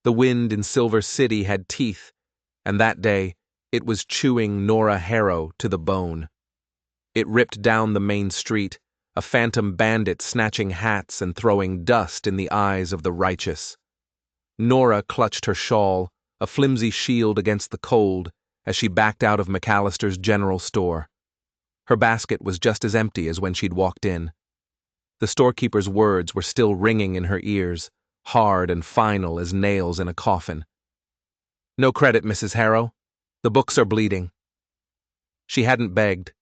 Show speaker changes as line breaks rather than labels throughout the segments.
The wind in Silver City had teeth, and that day it was chewing Nora Harrow to the bone. It ripped down the main street, a phantom bandit snatching hats and throwing dust in the eyes of the righteous. Nora clutched her shawl, a flimsy shield against the cold, as she backed out of McAllister's general store. Her basket was just as empty as when she'd walked in. The storekeeper's words were still ringing in her ears, hard and final as nails in a coffin. "No credit, Mrs. Harrow. The books are bleeding." She hadn't begged.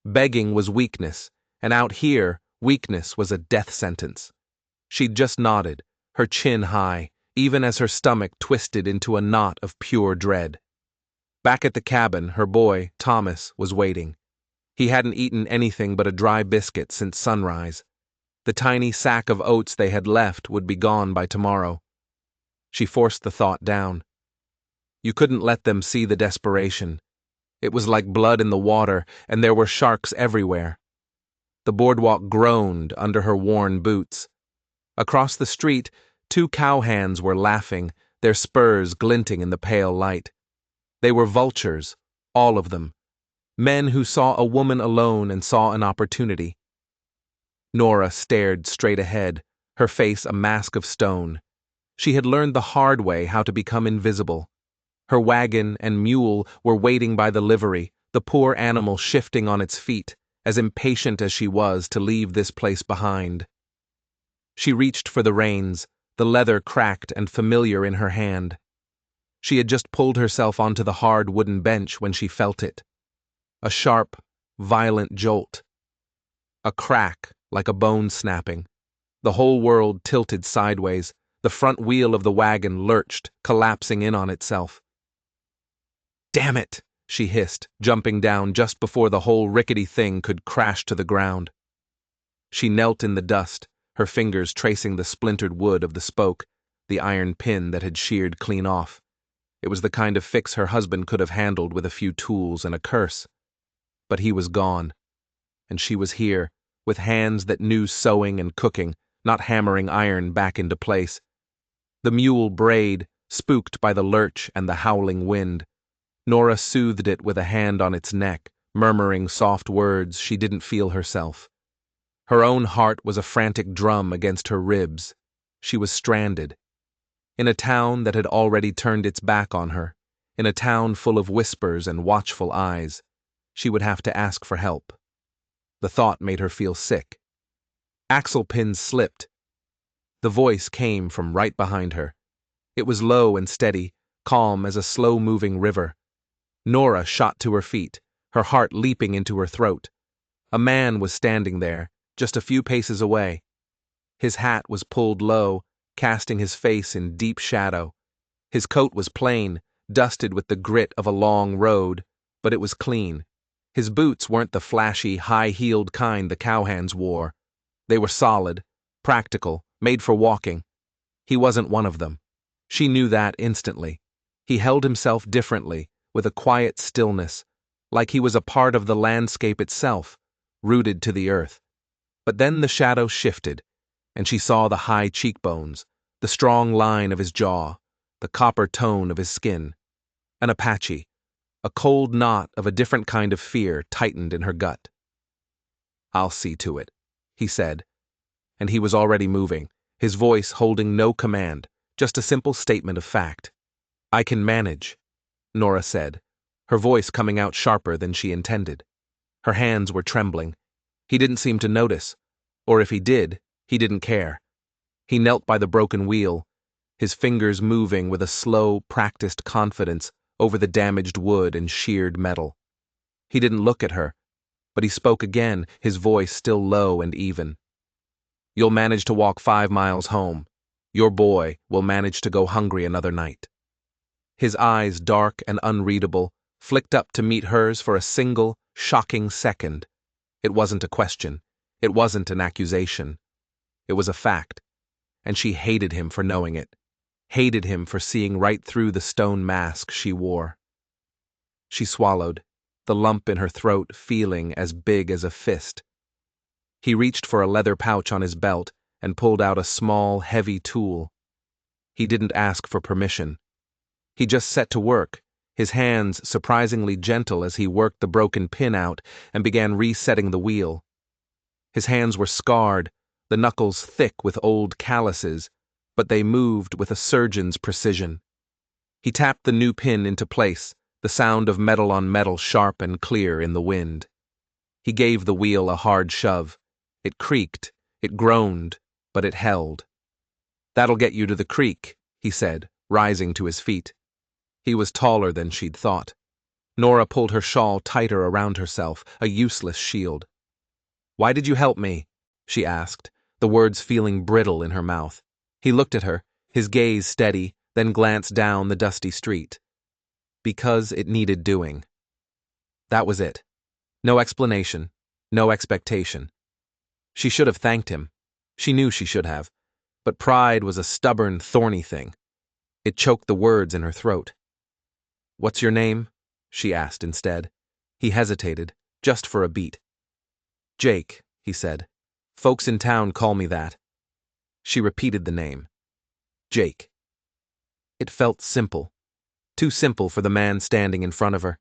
Begging was weakness, and out here, weakness was a death sentence. She'd just nodded, her chin high, even as her stomach twisted into a knot of pure dread. Back at the cabin, her boy, Thomas, was waiting. He hadn't eaten anything but a dry biscuit since sunrise. The tiny sack of oats they had left would be gone by tomorrow. She forced the thought down. You couldn't let them see the desperation. It was like blood in the water, and there were sharks everywhere. The boardwalk groaned under her worn boots. Across the street, 2 cowhands were laughing, their spurs glinting in the pale light. They were vultures, all of them. Men who saw a woman alone and saw an opportunity. Nora stared straight ahead, her face a mask of stone. She had learned the hard way how to become invisible. Her wagon and mule were waiting by the livery, the poor animal shifting on its feet, as impatient as she was to leave this place behind. She reached for the reins, the leather cracked and familiar in her hand. She had just pulled herself onto the hard wooden bench when she felt it. A sharp, violent jolt. A crack, like a bone snapping. The whole world tilted sideways. The front wheel of the wagon lurched, collapsing in on itself. "Damn it!" she hissed, jumping down just before the whole rickety thing could crash to the ground. She knelt in the dust, her fingers tracing the splintered wood of the spoke, the iron pin that had sheared clean off. It was the kind of fix her husband could have handled with a few tools and a curse. But he was gone, and she was here, with hands that knew sewing and cooking, not hammering iron back into place. The mule brayed, spooked by the lurch and the howling wind. Nora soothed it with a hand on its neck, murmuring soft words she didn't feel herself. Her own heart was a frantic drum against her ribs. She was stranded. In a town that had already turned its back on her, in a town full of whispers and watchful eyes, she would have to ask for help. The thought made her feel sick. Axle pins slipped. The voice came from right behind her. It was low and steady, calm as a slow-moving river. Nora shot to her feet, her heart leaping into her throat. A man was standing there, just a few paces away. His hat was pulled low, casting his face in deep shadow. His coat was plain, dusted with the grit of a long road, but it was clean. His boots weren't the flashy, high-heeled kind the cowhands wore. They were solid, practical, made for walking. He wasn't one of them. She knew that instantly. He held himself differently, with a quiet stillness, like he was a part of the landscape itself, rooted to the earth. But then the shadow shifted, and she saw the high cheekbones, the strong line of his jaw, the copper tone of his skin. An Apache. A cold knot of a different kind of fear tightened in her gut. "I'll see to it," he said. And he was already moving, his voice holding no command, just a simple statement of fact. "I can manage," Nora said, her voice coming out sharper than she intended. Her hands were trembling. He didn't seem to notice, or if he did, he didn't care. He knelt by the broken wheel, his fingers moving with a slow, practiced confidence over the damaged wood and sheared metal. He didn't look at her, but he spoke again, his voice still low and even. "You'll manage to walk 5 miles home. Your boy will manage to go hungry another night." His eyes, dark and unreadable, flicked up to meet hers for a single, shocking second. It wasn't a question. It wasn't an accusation. It was a fact, and she hated him for knowing it. Hated him for seeing right through the stone mask she wore. She swallowed, the lump in her throat feeling as big as a fist. He reached for a leather pouch on his belt and pulled out a small, heavy tool. He didn't ask for permission. He just set to work, his hands surprisingly gentle as he worked the broken pin out and began resetting the wheel. His hands were scarred, the knuckles thick with old calluses, but they moved with a surgeon's precision. He tapped the new pin into place, the sound of metal on metal sharp and clear in the wind. He gave the wheel a hard shove. It creaked, it groaned, but it held. "That'll get you to the creek," he said, rising to his feet. He was taller than she'd thought. Nora pulled her shawl tighter around herself, a useless shield. "Why did you help me?" she asked, the words feeling brittle in her mouth. He looked at her, his gaze steady, then glanced down the dusty street. Because it needed doing. That was it. No explanation, no expectation. She should have thanked him. She knew she should have. But pride was a stubborn, thorny thing. It choked the words in her throat. "What's your name?" she asked instead. He hesitated, just for a beat. "Jake," he said. "Folks in town call me that." She repeated the name. Jake. It felt simple. Too simple for the man standing in front of her.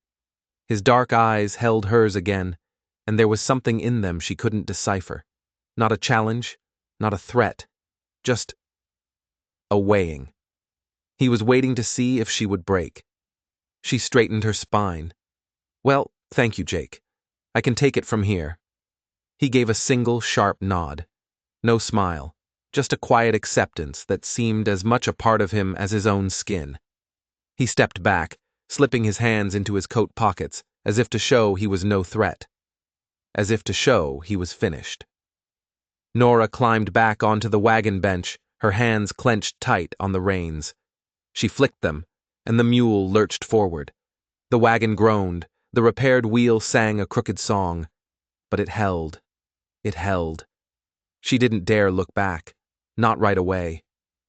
His dark eyes held hers again, and there was something in them she couldn't decipher. Not a challenge, not a threat, just a weighing. He was waiting to see if she would break. She straightened her spine. "Well, thank you, Jake. I can take it from here." He gave a single sharp nod. No smile, just a quiet acceptance that seemed as much a part of him as his own skin. He stepped back, slipping his hands into his coat pockets, as if to show he was no threat. As if to show he was finished. Nora climbed back onto the wagon bench, her hands clenched tight on the reins. She flicked them, and the mule lurched forward. The wagon groaned, the repaired wheel sang a crooked song. But it held. It held. She didn't dare look back. Not right away.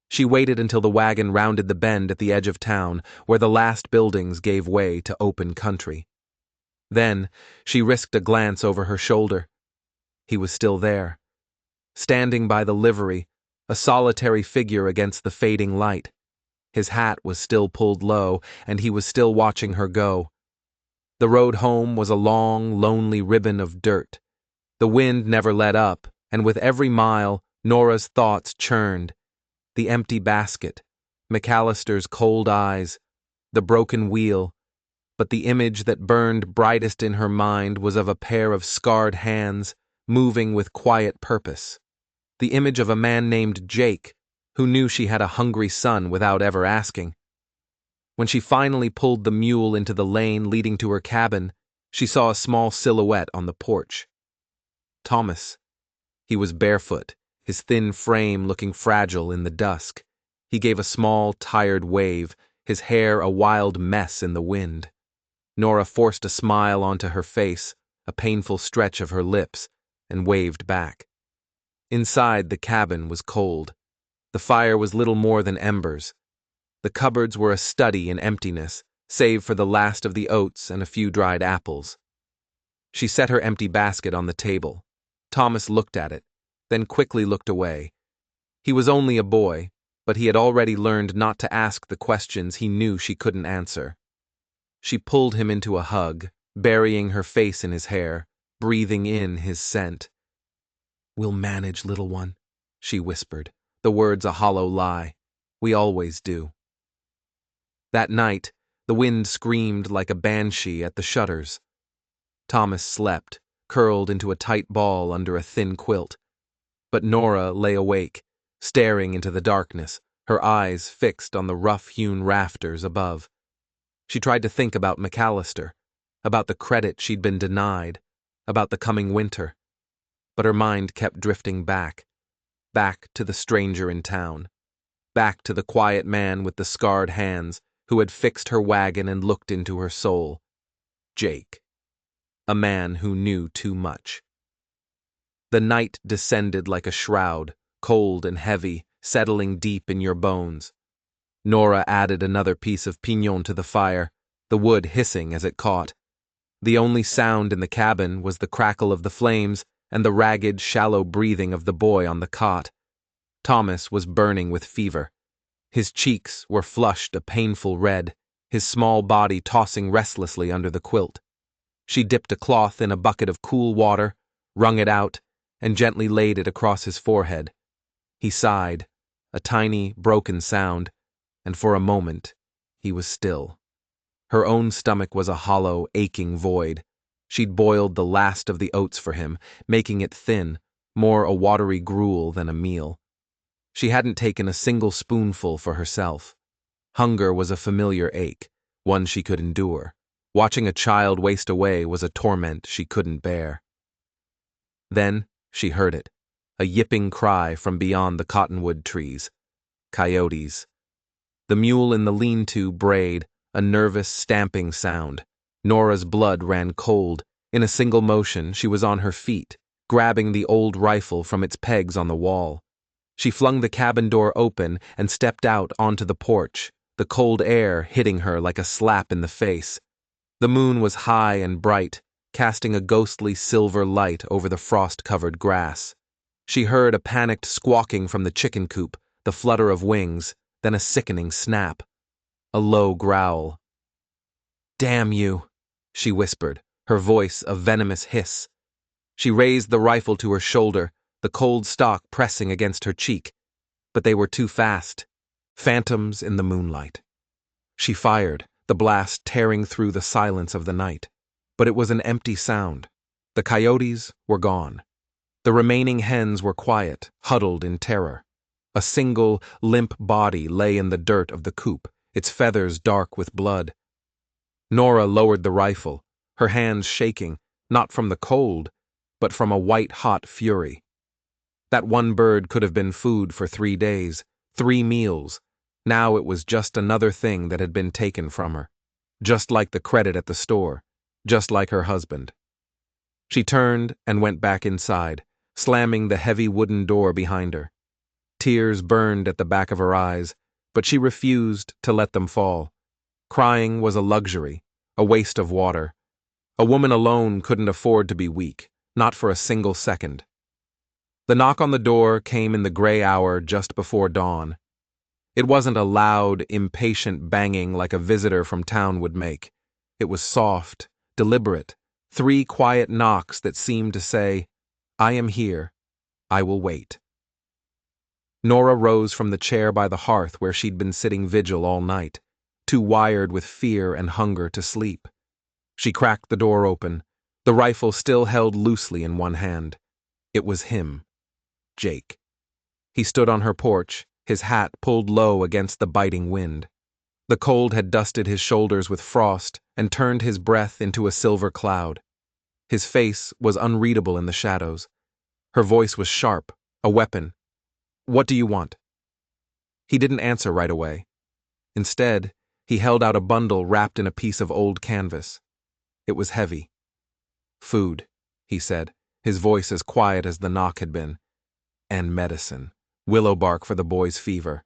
She waited until the wagon rounded the bend at the edge of town, where the last buildings gave way to open country. Then, she risked a glance over her shoulder. He was still there. Standing by the livery, a solitary figure against the fading light. His hat was still pulled low, and he was still watching her go. The road home was a long, lonely ribbon of dirt. The wind never let up, and with every mile, Nora's thoughts churned. The empty basket, McAllister's cold eyes, the broken wheel, but the image that burned brightest in her mind was of a pair of scarred hands, moving with quiet purpose. The image of a man named Jake, who knew she had a hungry son without ever asking. When she finally pulled the mule into the lane leading to her cabin, she saw a small silhouette on the porch. Thomas. He was barefoot, his thin frame looking fragile in the dusk. He gave a small, tired wave, his hair a wild mess in the wind. Nora forced a smile onto her face, a painful stretch of her lips, and waved back. Inside, the cabin was cold. The fire was little more than embers. The cupboards were a study in emptiness, save for the last of the oats and a few dried apples. She set her empty basket on the table. Thomas looked at it, then quickly looked away. He was only a boy, but he had already learned not to ask the questions he knew she couldn't answer. She pulled him into a hug, burying her face in his hair, breathing in his scent. "We'll manage, little one," she whispered, the words a hollow lie. "We always do." That night, the wind screamed like a banshee at the shutters. Thomas slept, curled into a tight ball under a thin quilt. But Nora lay awake, staring into the darkness, her eyes fixed on the rough-hewn rafters above. She tried to think about McAllister, about the credit she'd been denied, about the coming winter. But her mind kept drifting back to the stranger in town, back to the quiet man with the scarred hands who had fixed her wagon and looked into her soul. Jake. A man who knew too much. The night descended like a shroud, cold and heavy, settling deep in your bones. Nora added another piece of piñón to the fire, the wood hissing as it caught. The only sound in the cabin was the crackle of the flames and the ragged, shallow breathing of the boy on the cot. Thomas was burning with fever. His cheeks were flushed a painful red, his small body tossing restlessly under the quilt. She dipped a cloth in a bucket of cool water, wrung it out, and gently laid it across his forehead. He sighed, a tiny, broken sound, and for a moment he was still. Her own stomach was a hollow, aching void. She'd boiled the last of the oats for him, making it thin, more a watery gruel than a meal. She hadn't taken a single spoonful for herself. Hunger was a familiar ache, one she could endure. Watching a child waste away was a torment she couldn't bear. Then she heard it, a yipping cry from beyond the cottonwood trees. Coyotes. The mule in the lean-to brayed, a nervous stamping sound. Nora's blood ran cold. In a single motion, she was on her feet, grabbing the old rifle from its pegs on the wall. She flung the cabin door open and stepped out onto the porch, the cold air hitting her like a slap in the face. The moon was high and bright, casting a ghostly silver light over the frost-covered grass. She heard a panicked squawking from the chicken coop, the flutter of wings, then a sickening snap. A low growl. "Damn you," she whispered, her voice a venomous hiss. She raised the rifle to her shoulder, the cold stock pressing against her cheek. But they were too fast. Phantoms in the moonlight. She fired, the blast tearing through the silence of the night. But it was an empty sound. The coyotes were gone. The remaining hens were quiet, huddled in terror. A single, limp body lay in the dirt of the coop, its feathers dark with blood. Nora lowered the rifle, her hands shaking, not from the cold, but from a white-hot fury. That one bird could have been food for 3 days, 3 meals. Now it was just another thing that had been taken from her. Just like the credit at the store, just like her husband. She turned and went back inside, slamming the heavy wooden door behind her. Tears burned at the back of her eyes, but she refused to let them fall. Crying was a luxury, a waste of water. A woman alone couldn't afford to be weak, not for a single second. The knock on the door came in the gray hour just before dawn. It wasn't a loud, impatient banging like a visitor from town would make. It was soft, deliberate, 3 quiet knocks that seemed to say, "I am here. I will wait." Nora rose from the chair by the hearth where she'd been sitting vigil all night, too wired with fear and hunger to sleep. She cracked the door open, the rifle still held loosely in one hand. It was him, Jake. He stood on her porch, his hat pulled low against the biting wind. The cold had dusted his shoulders with frost and turned his breath into a silver cloud. His face was unreadable in the shadows. Her voice was sharp, a weapon. "What do you want?" He didn't answer right away. Instead, he held out a bundle wrapped in a piece of old canvas. It was heavy. "Food," he said, his voice as quiet as the knock had been. "And medicine. Willow bark for the boy's fever."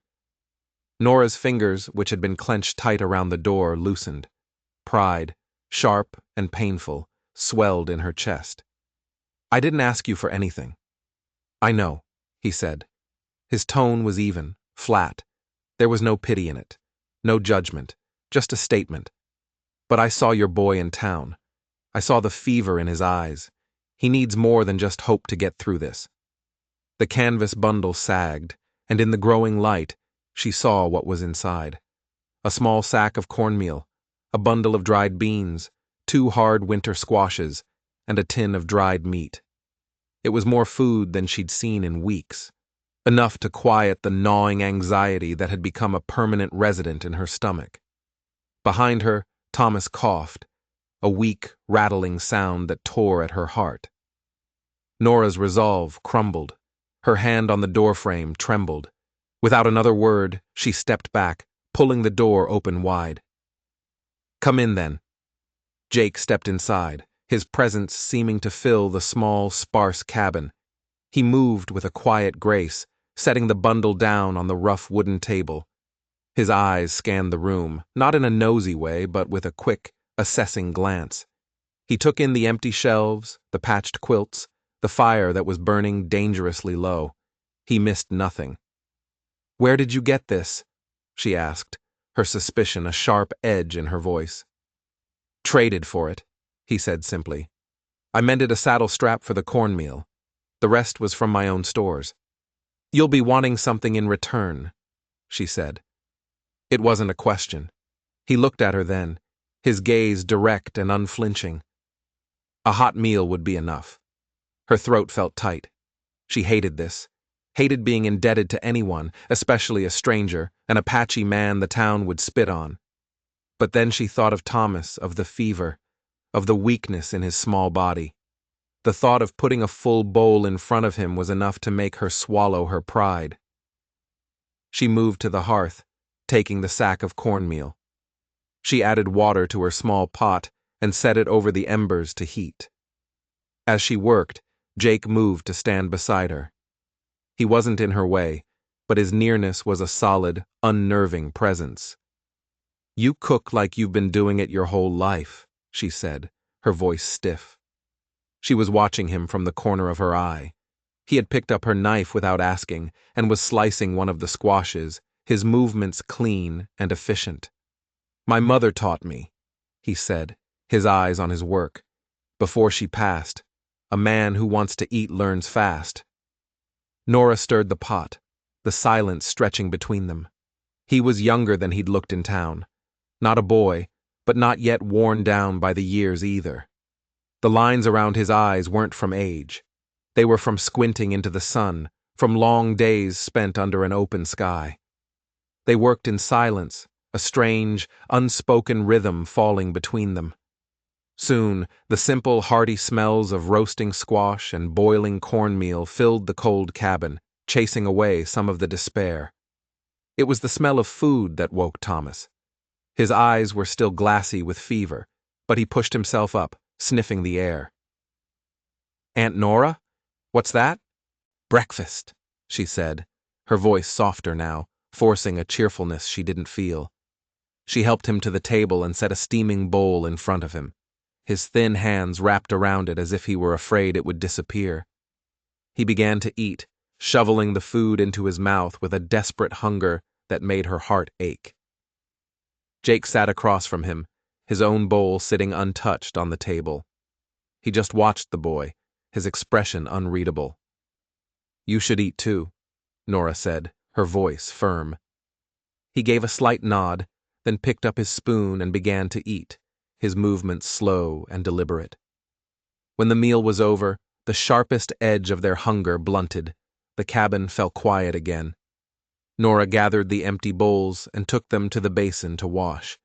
Nora's fingers, which had been clenched tight around the door, loosened. Pride, sharp and painful, swelled in her chest. "I didn't ask you for anything." "I know," he said. His tone was even, flat. There was no pity in it, no judgment, just a statement. "But I saw your boy in town. I saw the fever in his eyes. He needs more than just hope to get through this." The canvas bundle sagged, and in the growing light, she saw what was inside. A small sack of cornmeal, a bundle of dried beans, 2 hard winter squashes, and a tin of dried meat. It was more food than she'd seen in weeks. Enough to quiet the gnawing anxiety that had become a permanent resident in her stomach. Behind her, Thomas coughed, a weak, rattling sound that tore at her heart. Nora's resolve crumbled. Her hand on the doorframe trembled. Without another word, she stepped back, pulling the door open wide. "Come in, then." Jake stepped inside, his presence seeming to fill the small, sparse cabin. He moved with a quiet grace, setting the bundle down on the rough wooden table. His eyes scanned the room, not in a nosy way, but with a quick, assessing glance. He took in the empty shelves, the patched quilts, the fire that was burning dangerously low. He missed nothing. "Where did you get this?" she asked, her suspicion a sharp edge in her voice. Traded for it, he said simply. I mended a saddle strap for the cornmeal. The rest was from my own stores. You'll be wanting something in return, she said. It wasn't a question. He looked at her then, his gaze direct and unflinching. A hot meal would be enough. Her throat felt tight. She hated this. Hated being indebted to anyone, especially a stranger, an Apache man the town would spit on. But then she thought of Thomas, of the fever, of the weakness in his small body. The thought of putting a full bowl in front of him was enough to make her swallow her pride. She moved to the hearth, taking the sack of cornmeal. She added water to her small pot and set it over the embers to heat. As she worked, Jake moved to stand beside her. He wasn't in her way, but his nearness was a solid, unnerving presence. You cook like you've been doing it your whole life, she said, her voice stiff. She was watching him from the corner of her eye. He had picked up her knife without asking and was slicing one of the squashes, his movements clean and efficient. My mother taught me, he said, his eyes on his work. Before she passed, a man who wants to eat learns fast. Nora stirred the pot, the silence stretching between them. He was younger than he'd looked in town. Not a boy, but not yet worn down by the years either. The lines around his eyes weren't from age. They were from squinting into the sun, from long days spent under an open sky. They worked in silence, a strange, unspoken rhythm falling between them. Soon, the simple, hearty smells of roasting squash and boiling cornmeal filled the cold cabin, chasing away some of the despair. It was the smell of food that woke Thomas. His eyes were still glassy with fever, but he pushed himself up, sniffing the air. Aunt Nora? What's that? Breakfast, she said, her voice softer now, forcing a cheerfulness she didn't feel. She helped him to the table and set a steaming bowl in front of him. His thin hands wrapped around it as if he were afraid it would disappear. He began to eat, shoveling the food into his mouth with a desperate hunger that made her heart ache. Jake sat across from him, his own bowl sitting untouched on the table. He just watched the boy, his expression unreadable. You should eat too, Nora said, her voice firm. He gave a slight nod, then picked up his spoon and began to eat, his movements slow and deliberate. When the meal was over, the sharpest edge of their hunger blunted. The cabin fell quiet again. Nora gathered the empty bowls and took them to the basin to wash.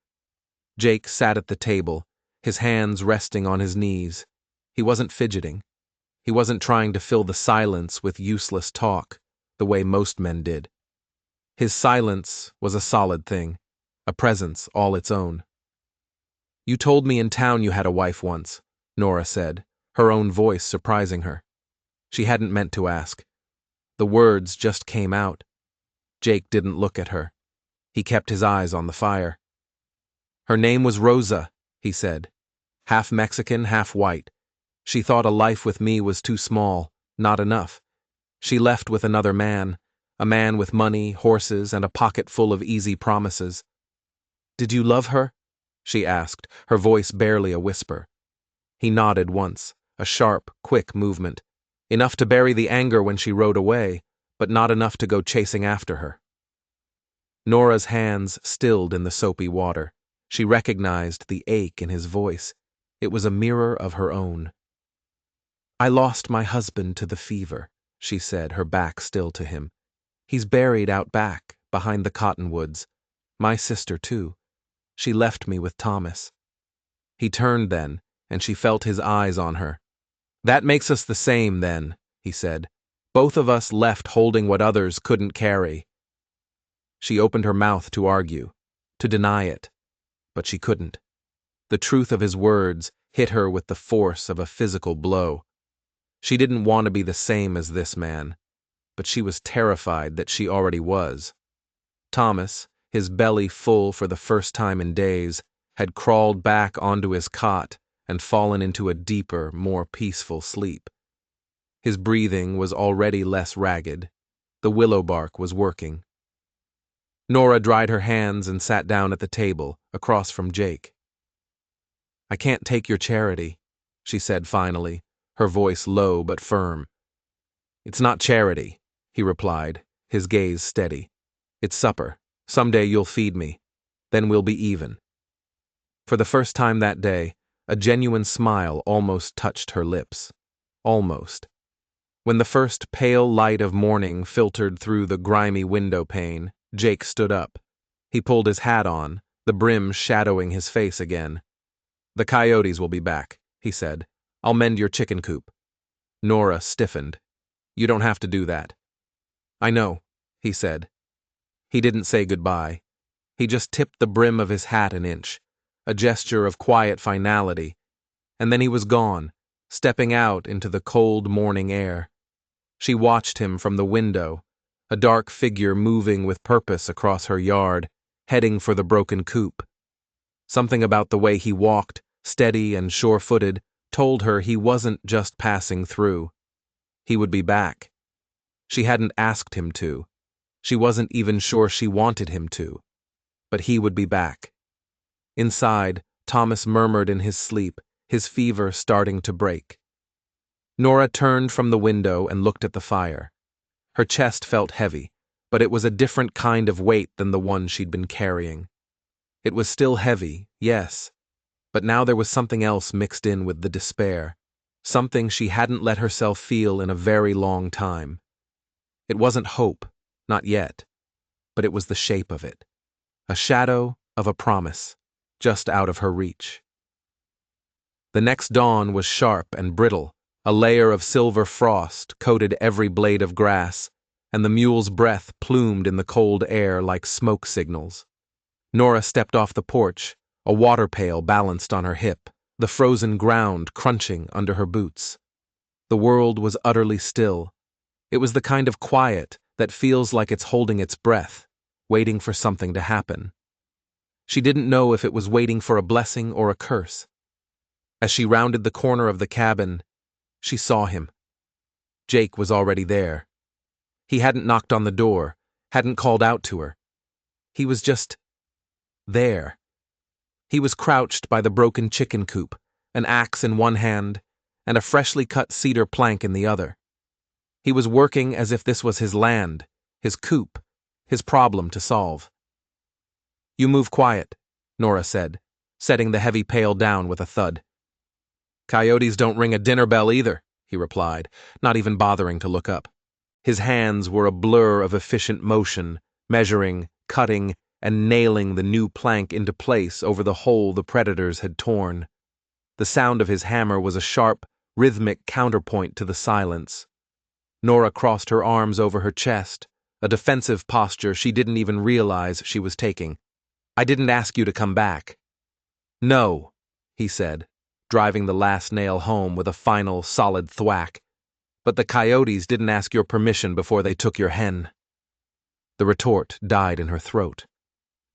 Jake sat at the table, his hands resting on his knees. He wasn't fidgeting. He wasn't trying to fill the silence with useless talk, the way most men did. His silence was a solid thing, a presence all its own. You told me in town you had a wife once, Nora said, her own voice surprising her. She hadn't meant to ask. The words just came out. Jake didn't look at her. He kept his eyes on the fire. Her name was Rosa, he said. Half Mexican, half white. She thought a life with me was too small, not enough. She left with another man, a man with money, horses, and a pocket full of easy promises. Did you love her? She asked, her voice barely a whisper. He nodded once, a sharp, quick movement. Enough to bury the anger when she rode away, but not enough to go chasing after her. Nora's hands stilled in the soapy water. She recognized the ache in his voice. It was a mirror of her own. I lost my husband to the fever, she said, her back still to him. He's buried out back, behind the cottonwoods. My sister, too. She left me with Thomas. He turned then, and she felt his eyes on her. That makes us the same, then, he said. Both of us left holding what others couldn't carry. She opened her mouth to argue, to deny it, but she couldn't. The truth of his words hit her with the force of a physical blow. She didn't want to be the same as this man, but she was terrified that she already was. Thomas, his belly full for the first time in days, had crawled back onto his cot and fallen into a deeper, more peaceful sleep. His breathing was already less ragged. The willow bark was working. Nora dried her hands and sat down at the table, across from Jake. "I can't take your charity," she said finally, her voice low but firm. "It's not charity," he replied, his gaze steady. "It's supper. Someday you'll feed me. Then we'll be even." For the first time that day, a genuine smile almost touched her lips. Almost. When the first pale light of morning filtered through the grimy window pane, Jake stood up. He pulled his hat on, the brim shadowing his face again. "The coyotes will be back," he said. "I'll mend your chicken coop." Nora stiffened. "You don't have to do that." "I know," he said. He didn't say goodbye. He just tipped the brim of his hat an inch, a gesture of quiet finality, and then he was gone, stepping out into the cold morning air. She watched him from the window, a dark figure moving with purpose across her yard, heading for the broken coop. Something about the way he walked, steady and sure-footed, told her he wasn't just passing through. He would be back. She hadn't asked him to. She wasn't even sure she wanted him to. But he would be back. Inside, Thomas murmured in his sleep, his fever starting to break. Nora turned from the window and looked at the fire. Her chest felt heavy, but it was a different kind of weight than the one she'd been carrying. It was still heavy, yes, but now there was something else mixed in with the despair, something she hadn't let herself feel in a very long time. It wasn't hope, not yet, but it was the shape of it. A shadow of a promise, just out of her reach. The next dawn was sharp and brittle. A layer of silver frost coated every blade of grass, and the mule's breath plumed in the cold air like smoke signals. Nora stepped off the porch, a water pail balanced on her hip, the frozen ground crunching under her boots. The world was utterly still. It was the kind of quiet that feels like it's holding its breath, waiting for something to happen. She didn't know if it was waiting for a blessing or a curse. As she rounded the corner of the cabin, she saw him. Jake was already there. He hadn't knocked on the door, hadn't called out to her. He was just there. He was crouched by the broken chicken coop, an axe in one hand and a freshly cut cedar plank in the other. He was working as if this was his land, his coop, his problem to solve. "You move quiet," Nora said, setting the heavy pail down with a thud. "Coyotes don't ring a dinner bell either," he replied, not even bothering to look up. His hands were a blur of efficient motion, measuring, cutting, and nailing the new plank into place over the hole the predators had torn. The sound of his hammer was a sharp, rhythmic counterpoint to the silence. Nora crossed her arms over her chest, a defensive posture she didn't even realize she was taking. "I didn't ask you to come back." "No," he said, driving the last nail home with a final, solid thwack. "But the coyotes didn't ask your permission before they took your hen." The retort died in her throat.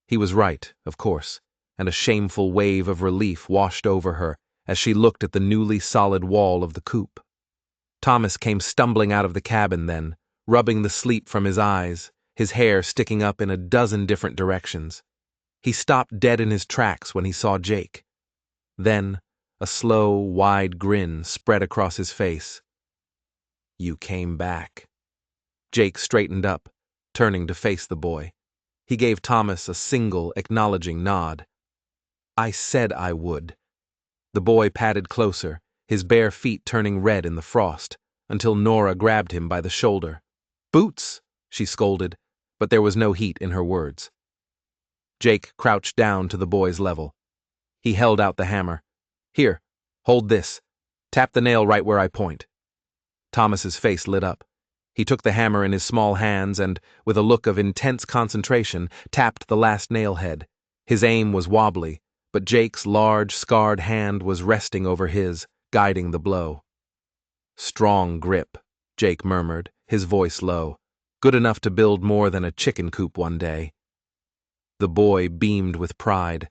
He was right, of course, and a shameful wave of relief washed over her as she looked at the newly solid wall of the coop. Thomas came stumbling out of the cabin then, rubbing the sleep from his eyes, his hair sticking up in a dozen different directions. He stopped dead in his tracks when he saw Jake. Then, a slow, wide grin spread across his face. "You came back." Jake straightened up, turning to face the boy. He gave Thomas a single, acknowledging nod. "I said I would." The boy padded closer, his bare feet turning red in the frost, until Nora grabbed him by the shoulder. "Boots!" she scolded, but there was no heat in her words. Jake crouched down to the boy's level. He held out the hammer. "Here, hold this. Tap the nail right where I point." Thomas's face lit up. He took the hammer in his small hands and, with a look of intense concentration, tapped the last nail head. His aim was wobbly, but Jake's large, scarred hand was resting over his, guiding the blow. "Strong grip," Jake murmured, his voice low. "Good enough to build more than a chicken coop one day." The boy beamed with pride.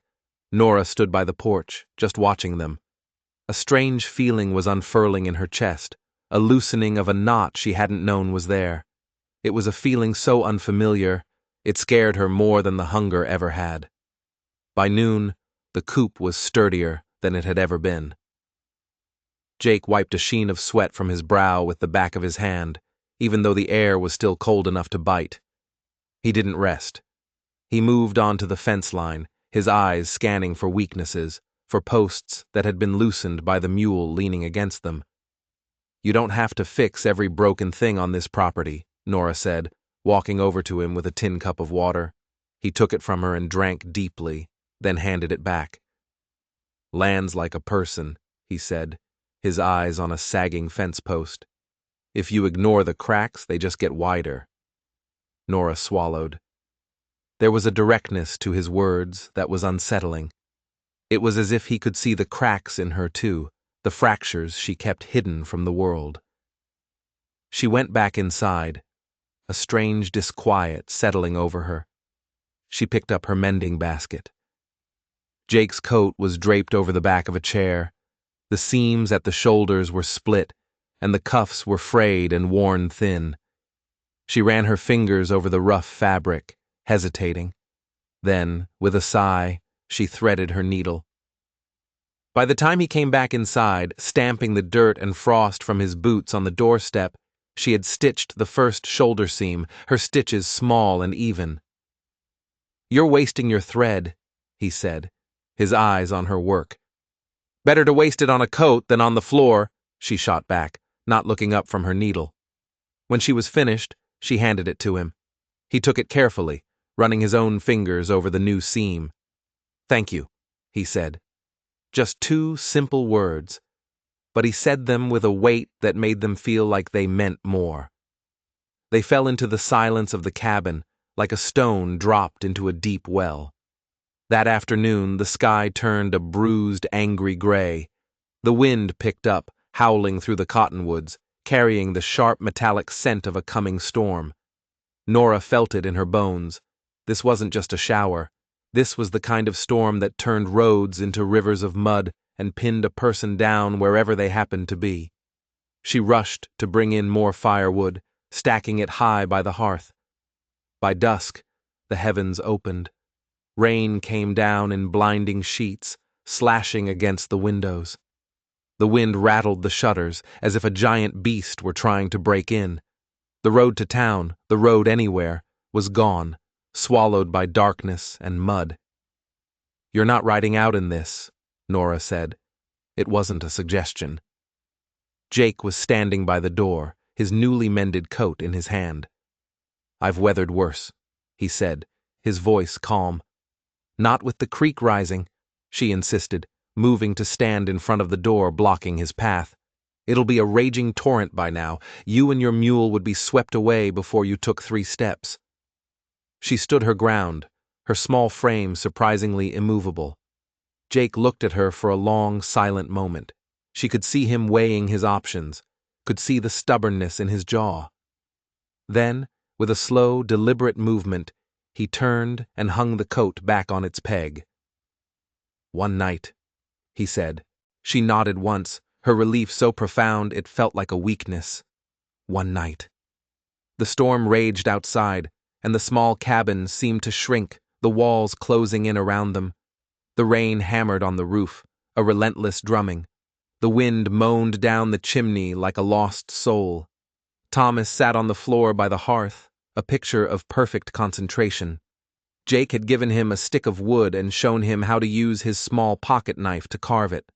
Nora stood by the porch, just watching them. A strange feeling was unfurling in her chest, a loosening of a knot she hadn't known was there. It was a feeling so unfamiliar, It scared her more than the hunger ever had. By noon, the coop was sturdier than it had ever been. Jake wiped a sheen of sweat from his brow with the back of his hand, even though the air was still cold enough to bite. He didn't rest. He moved on to the fence line, his eyes scanning for weaknesses, for posts that had been loosened by the mule leaning against them. "You don't have to fix every broken thing on this property," Nora said, walking over to him with a tin cup of water. He took it from her and drank deeply, then handed it back. "Land's like a person," he said, his eyes on a sagging fence post. "If you ignore the cracks, they just get wider." Nora swallowed. There was a directness to his words that was unsettling. It was as if he could see the cracks in her too, the fractures she kept hidden from the world. She went back inside, a strange disquiet settling over her. She picked up her mending basket. Jake's coat was draped over the back of a chair. The seams at the shoulders were split, and the cuffs were frayed and worn thin. She ran her fingers over the rough fabric, hesitating. Then, with a sigh, she threaded her needle. By the time he came back inside, stamping the dirt and frost from his boots on the doorstep, she had stitched the first shoulder seam, her stitches small and even. "You're wasting your thread," he said, his eyes on her work. "Better to waste it on a coat than on the floor," she shot back, not looking up from her needle. When she was finished, she handed it to him. He took it carefully, running his own fingers over the new seam. "Thank you," he said. Just 2 simple words, but he said them with a weight that made them feel like they meant more. They fell into the silence of the cabin, like a stone dropped into a deep well. That afternoon, the sky turned a bruised, angry gray. The wind picked up, howling through the cottonwoods, carrying the sharp metallic scent of a coming storm. Nora felt it in her bones. This wasn't just a shower. This was the kind of storm that turned roads into rivers of mud and pinned a person down wherever they happened to be. She rushed to bring in more firewood, stacking it high by the hearth. By dusk, the heavens opened. Rain came down in blinding sheets, slashing against the windows. The wind rattled the shutters as if a giant beast were trying to break in. The road to town, the road anywhere, was gone, swallowed by darkness and mud. "You're not riding out in this," Nora said. It wasn't a suggestion. Jake was standing by the door, his newly mended coat in his hand. "I've weathered worse," he said, his voice calm. "Not with the creek rising," she insisted, moving to stand in front of the door, blocking his path. "It'll be a raging torrent by now. You and your mule would be swept away before you took 3 steps. She stood her ground, her small frame surprisingly immovable. Jake looked at her for a long, silent moment. She could see him weighing his options, could see the stubbornness in his jaw. Then, with a slow, deliberate movement, he turned and hung the coat back on its peg. "One night," he said. She nodded once, her relief so profound it felt like a weakness. One night. The storm raged outside, and the small cabin seemed to shrink, the walls closing in around them. The rain hammered on the roof, a relentless drumming. The wind moaned down the chimney like a lost soul. Thomas sat on the floor by the hearth, a picture of perfect concentration. Jake had given him a stick of wood and shown him how to use his small pocket knife to carve it.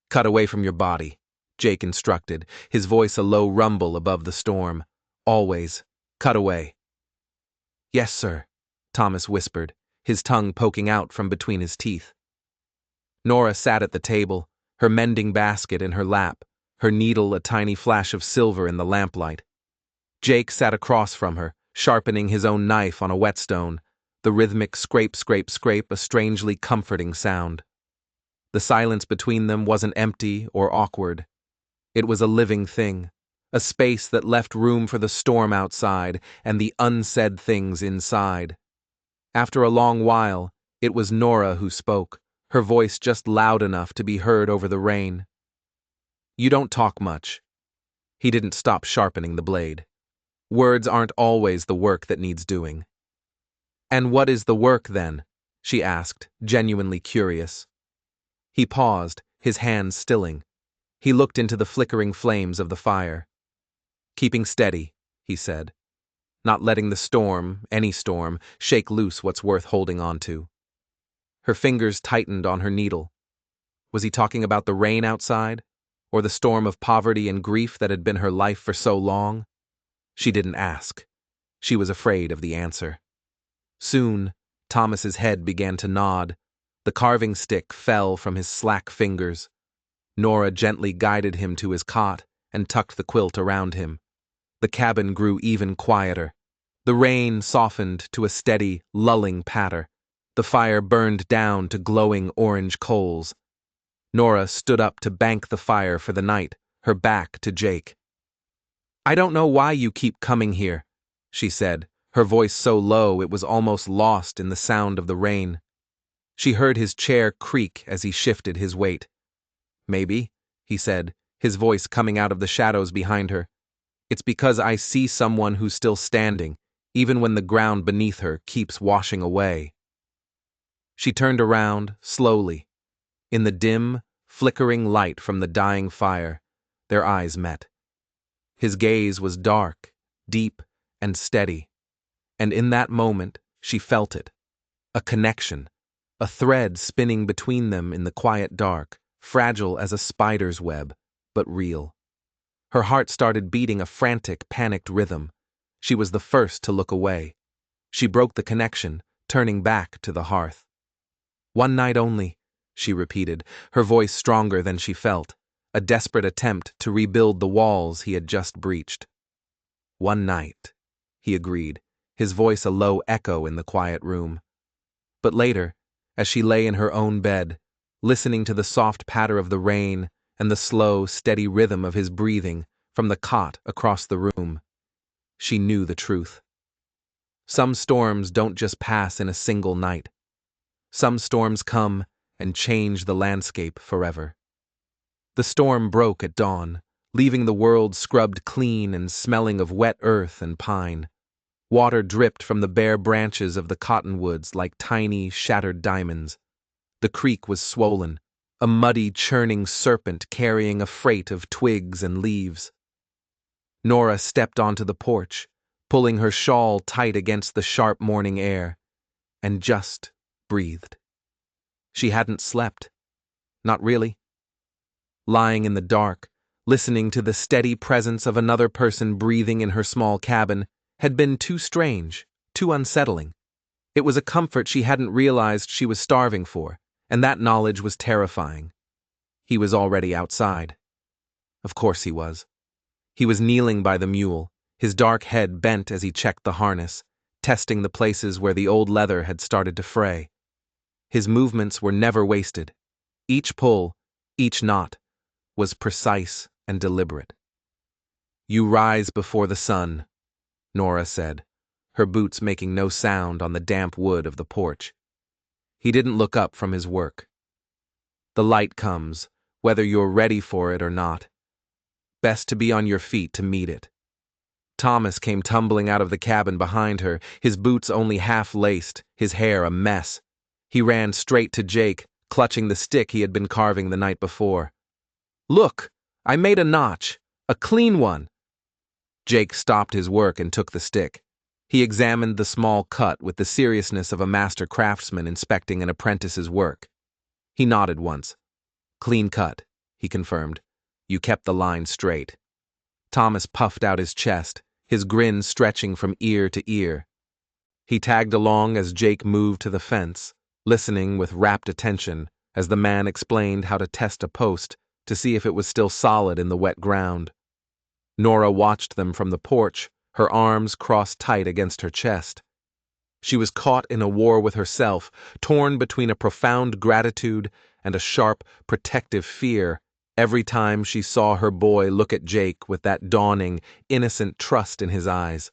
"Cut away from your body," Jake instructed, his voice a low rumble above the storm. "Always. Cut away." "Yes, sir," Thomas whispered, his tongue poking out from between his teeth. Nora sat at the table, her mending basket in her lap, her needle a tiny flash of silver in the lamplight. Jake sat across from her, sharpening his own knife on a whetstone, the rhythmic scrape, scrape, scrape a strangely comforting sound. The silence between them wasn't empty or awkward. It was a living thing, a space that left room for the storm outside and the unsaid things inside. After a long while, it was Nora who spoke, her voice just loud enough to be heard over the rain. "You don't talk much." He didn't stop sharpening the blade. "Words aren't always the work that needs doing." "And what is the work, then?" she asked, genuinely curious. He paused, his hands stilling. He looked into the flickering flames of the fire. "Keeping steady," he said. "Not letting the storm, any storm, shake loose what's worth holding on to." Her fingers tightened on her needle. Was he talking about the rain outside? Or the storm of poverty and grief that had been her life for so long? She didn't ask. She was afraid of the answer. Soon, Thomas's head began to nod. The carving stick fell from his slack fingers. Nora gently guided him to his cot and tucked the quilt around him. The cabin grew even quieter. The rain softened to a steady, lulling patter. The fire burned down to glowing orange coals. Nora stood up to bank the fire for the night, her back to Jake. "I don't know why you keep coming here," she said, her voice so low it was almost lost in the sound of the rain. She heard his chair creak as he shifted his weight. "Maybe," he said, his voice coming out of the shadows behind her. "It's because I see someone who's still standing, even when the ground beneath her keeps washing away." She turned around, slowly. In the dim, flickering light from the dying fire, their eyes met. His gaze was dark, deep, and steady, and in that moment she felt it. A connection, a thread spinning between them in the quiet dark, fragile as a spider's web, but real. Her heart started beating a frantic, panicked rhythm. She was the first to look away. She broke the connection, turning back to the hearth. "One night only," she repeated, her voice stronger than she felt, a desperate attempt to rebuild the walls he had just breached. "One night," he agreed, his voice a low echo in the quiet room. But later, as she lay in her own bed, listening to the soft patter of the rain and the slow, steady rhythm of his breathing from the cot across the room, she knew the truth. Some storms don't just pass in a single night. Some storms come and change the landscape forever. The storm broke at dawn, leaving the world scrubbed clean and smelling of wet earth and pine. Water dripped from the bare branches of the cottonwoods like tiny, shattered diamonds. The creek was swollen, a muddy, churning serpent carrying a freight of twigs and leaves. Nora stepped onto the porch, pulling her shawl tight against the sharp morning air, and just breathed. She hadn't slept. Not really. Lying in the dark, listening to the steady presence of another person breathing in her small cabin, had been too strange, too unsettling. It was a comfort she hadn't realized she was starving for, and that knowledge was terrifying. He was already outside. Of course he was. He was kneeling by the mule, his dark head bent as he checked the harness, testing the places where the old leather had started to fray. His movements were never wasted. Each pull, each knot, was precise and deliberate. "You rise before the sun," Nora said, her boots making no sound on the damp wood of the porch. He didn't look up from his work. "The light comes, whether you're ready for it or not. Best to be on your feet to meet it." Thomas came tumbling out of the cabin behind her, his boots only half laced, his hair a mess. He ran straight to Jake, clutching the stick he had been carving the night before. "Look, I made a notch, a clean one." Jake stopped his work and took the stick. He examined the small cut with the seriousness of a master craftsman inspecting an apprentice's work. He nodded once. "Clean cut," he confirmed. "You kept the line straight." Thomas puffed out his chest, his grin stretching from ear to ear. He tagged along as Jake moved to the fence, listening with rapt attention as the man explained how to test a post to see if it was still solid in the wet ground. Nora watched them from the porch, her arms crossed tight against her chest. She was caught in a war with herself, torn between a profound gratitude and a sharp, protective fear every time she saw her boy look at Jake with that dawning, innocent trust in his eyes.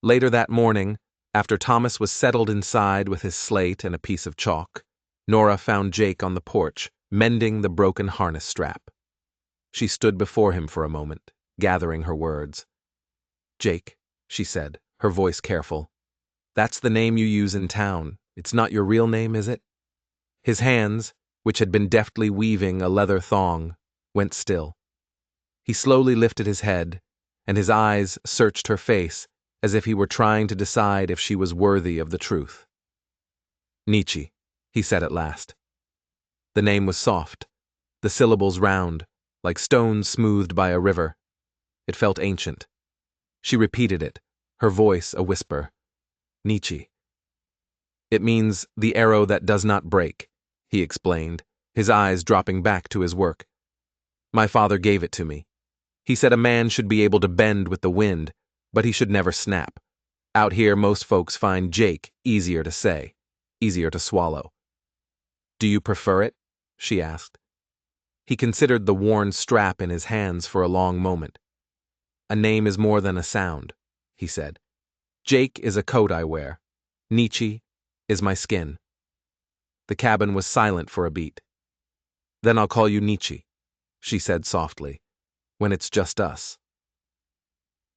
Later that morning, after Thomas was settled inside with his slate and a piece of chalk, Nora found Jake on the porch, mending the broken harness strap. She stood before him for a moment, gathering her words. "Jake," she said, her voice careful, That's the name you use in town. It's not your real name, is it? His hands, which had been deftly weaving a leather thong, went still. He slowly lifted his head, and his eyes searched her face as if he were trying to decide if she was worthy of the truth. Nietzsche, he said at last. The name was soft, the syllables round, like stones smoothed by a river. It felt ancient. She repeated it, her voice a whisper. Nietzsche. It means the arrow that does not break, he explained, his eyes dropping back to his work. My father gave it to me. He said a man should be able to bend with the wind, but he should never snap. Out here, most folks find Jake easier to say, easier to swallow. Do you prefer it? She asked. He considered the worn strap in his hands for a long moment. A name is more than a sound, he said. Jake is a coat I wear. Nietzsche is my skin. The cabin was silent for a beat. Then I'll call you Nietzsche, she said softly, when it's just us.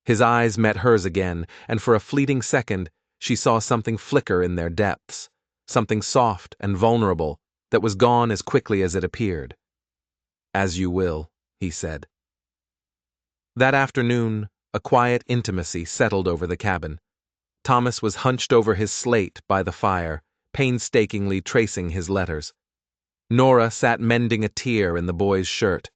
His eyes met hers again, and for a fleeting second, she saw something flicker in their depths, something soft and vulnerable that was gone as quickly as it appeared. As you will, he said. That afternoon, a quiet intimacy settled over the cabin. Thomas was hunched over his slate by the fire, painstakingly tracing his letters. Nora sat mending a tear in the boy's shirt.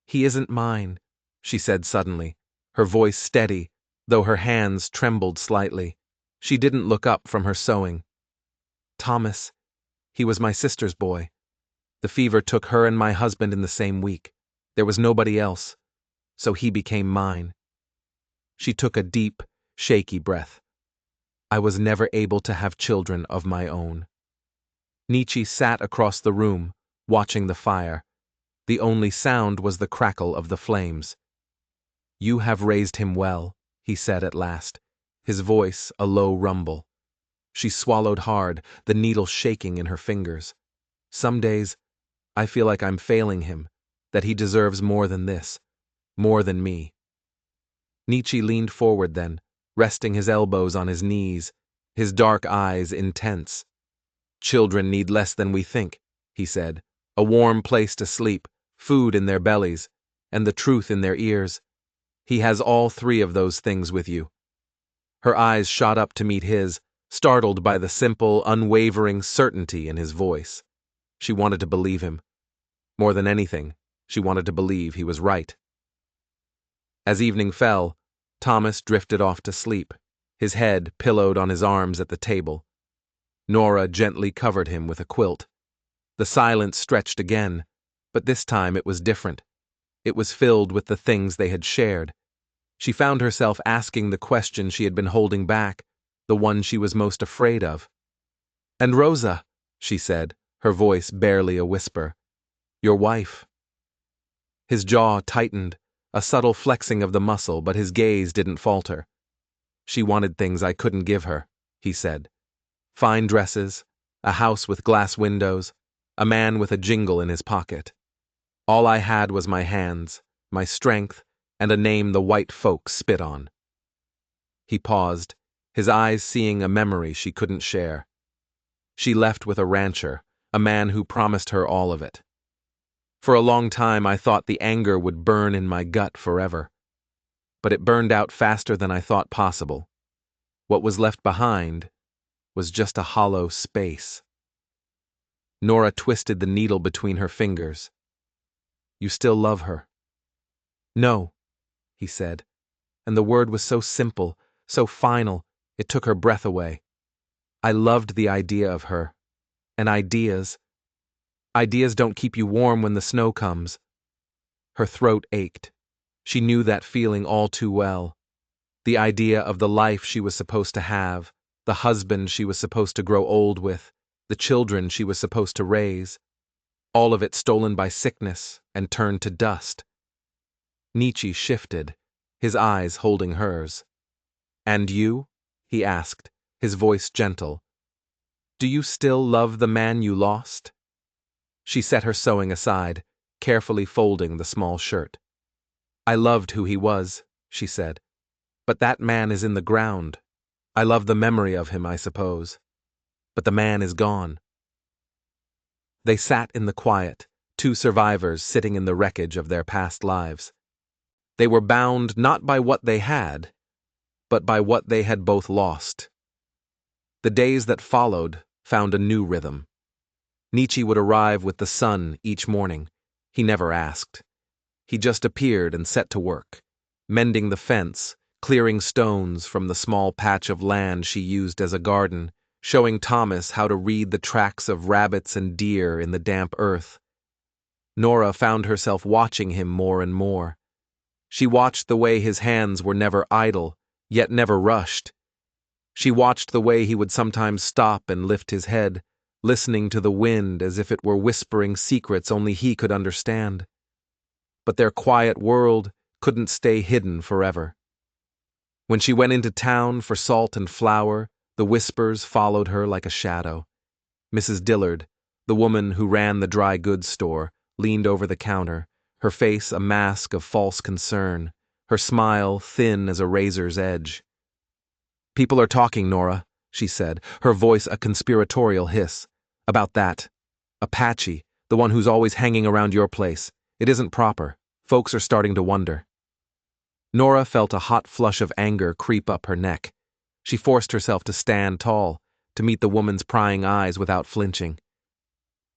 He isn't mine, she said suddenly, her voice steady, though her hands trembled slightly. She didn't look up from her sewing. Thomas, he was my sister's boy. The fever took her and my husband in the same week. There was nobody else, so he became mine. She took a deep, shaky breath. I was never able to have children of my own. Nietzsche sat across the room, watching the fire. The only sound was the crackle of the flames. You have raised him well, he said at last, his voice a low rumble. She swallowed hard, the needle shaking in her fingers. Some days, I feel like I'm failing him, that he deserves more than this, more than me. Nietzsche leaned forward then, resting his elbows on his knees, his dark eyes intense. Children need less than we think, he said, a warm place to sleep, food in their bellies, and the truth in their ears. He has all three of those things with you. Her eyes shot up to meet his, startled by the simple, unwavering certainty in his voice. She wanted to believe him. More than anything, she wanted to believe he was right. As evening fell, Thomas drifted off to sleep, his head pillowed on his arms at the table. Nora gently covered him with a quilt. The silence stretched again, but this time it was different. It was filled with the things they had shared. She found herself asking the question she had been holding back, the one she was most afraid of. And Rosa, she said, her voice barely a whisper. Your wife. His jaw tightened, a subtle flexing of the muscle, but his gaze didn't falter. She wanted things I couldn't give her, he said. Fine dresses, a house with glass windows, a man with a jingle in his pocket. All I had was my hands, my strength, and a name the white folks spit on. He paused, his eyes seeing a memory she couldn't share. She left with a rancher, a man who promised her all of it. For a long time I thought the anger would burn in my gut forever. But it burned out faster than I thought possible. What was left behind was just a hollow space. Nora twisted the needle between her fingers. You still love her? No, he said, and the word was so simple, so final, it took her breath away. I loved the idea of her. And ideas don't keep you warm when the snow comes. Her throat ached. She knew that feeling all too well. The idea of the life she was supposed to have, the husband she was supposed to grow old with, the children she was supposed to raise. All of it stolen by sickness and turned to dust. Nietzsche shifted, his eyes holding hers. And you? He asked, his voice gentle. Do you still love the man you lost? She set her sewing aside, carefully folding the small shirt. I loved who he was, she said, but that man is in the ground, I love the memory of him, I suppose. But the man is gone. They sat in the quiet, two survivors sitting in the wreckage of their past lives. They were bound not by what they had, but by what they had both lost. The days that followed found a new rhythm. Nietzsche would arrive with the sun each morning. He never asked. He just appeared and set to work, mending the fence, clearing stones from the small patch of land she used as a garden, showing Thomas how to read the tracks of rabbits and deer in the damp earth. Nora found herself watching him more and more. She watched the way his hands were never idle, yet never rushed. She watched the way he would sometimes stop and lift his head, listening to the wind as if it were whispering secrets only he could understand. But their quiet world couldn't stay hidden forever. When she went into town for salt and flour, the whispers followed her like a shadow. Mrs. Dillard, the woman who ran the dry goods store, leaned over the counter, her face a mask of false concern, her smile thin as a razor's edge. "People are talking, Nora," she said, her voice a conspiratorial hiss. "About that. Apache, the one who's always hanging around your place. It isn't proper. Folks are starting to wonder." Nora felt a hot flush of anger creep up her neck. She forced herself to stand tall, to meet the woman's prying eyes without flinching.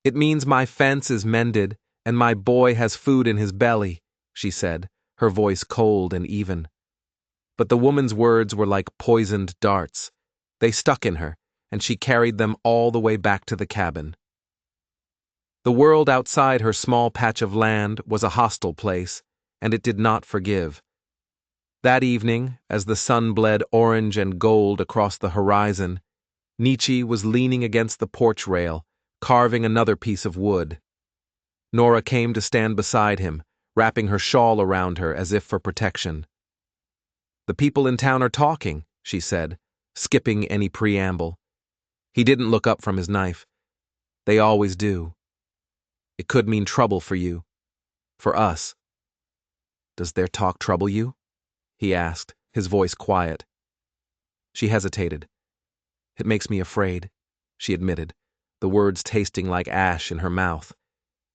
"It means my fence is mended, and my boy has food in his belly," she said, her voice cold and even. But the woman's words were like poisoned darts. They stuck in her, and she carried them all the way back to the cabin. The world outside her small patch of land was a hostile place, and it did not forgive. That evening, as the sun bled orange and gold across the horizon, Nietzsche was leaning against the porch rail, carving another piece of wood. Nora came to stand beside him, wrapping her shawl around her as if for protection. "The people in town are talking," she said, skipping any preamble. He didn't look up from his knife. "They always do. It could mean trouble for you. For us." "Does their talk trouble you?" he asked, his voice quiet. She hesitated. "It makes me afraid," she admitted, the words tasting like ash in her mouth.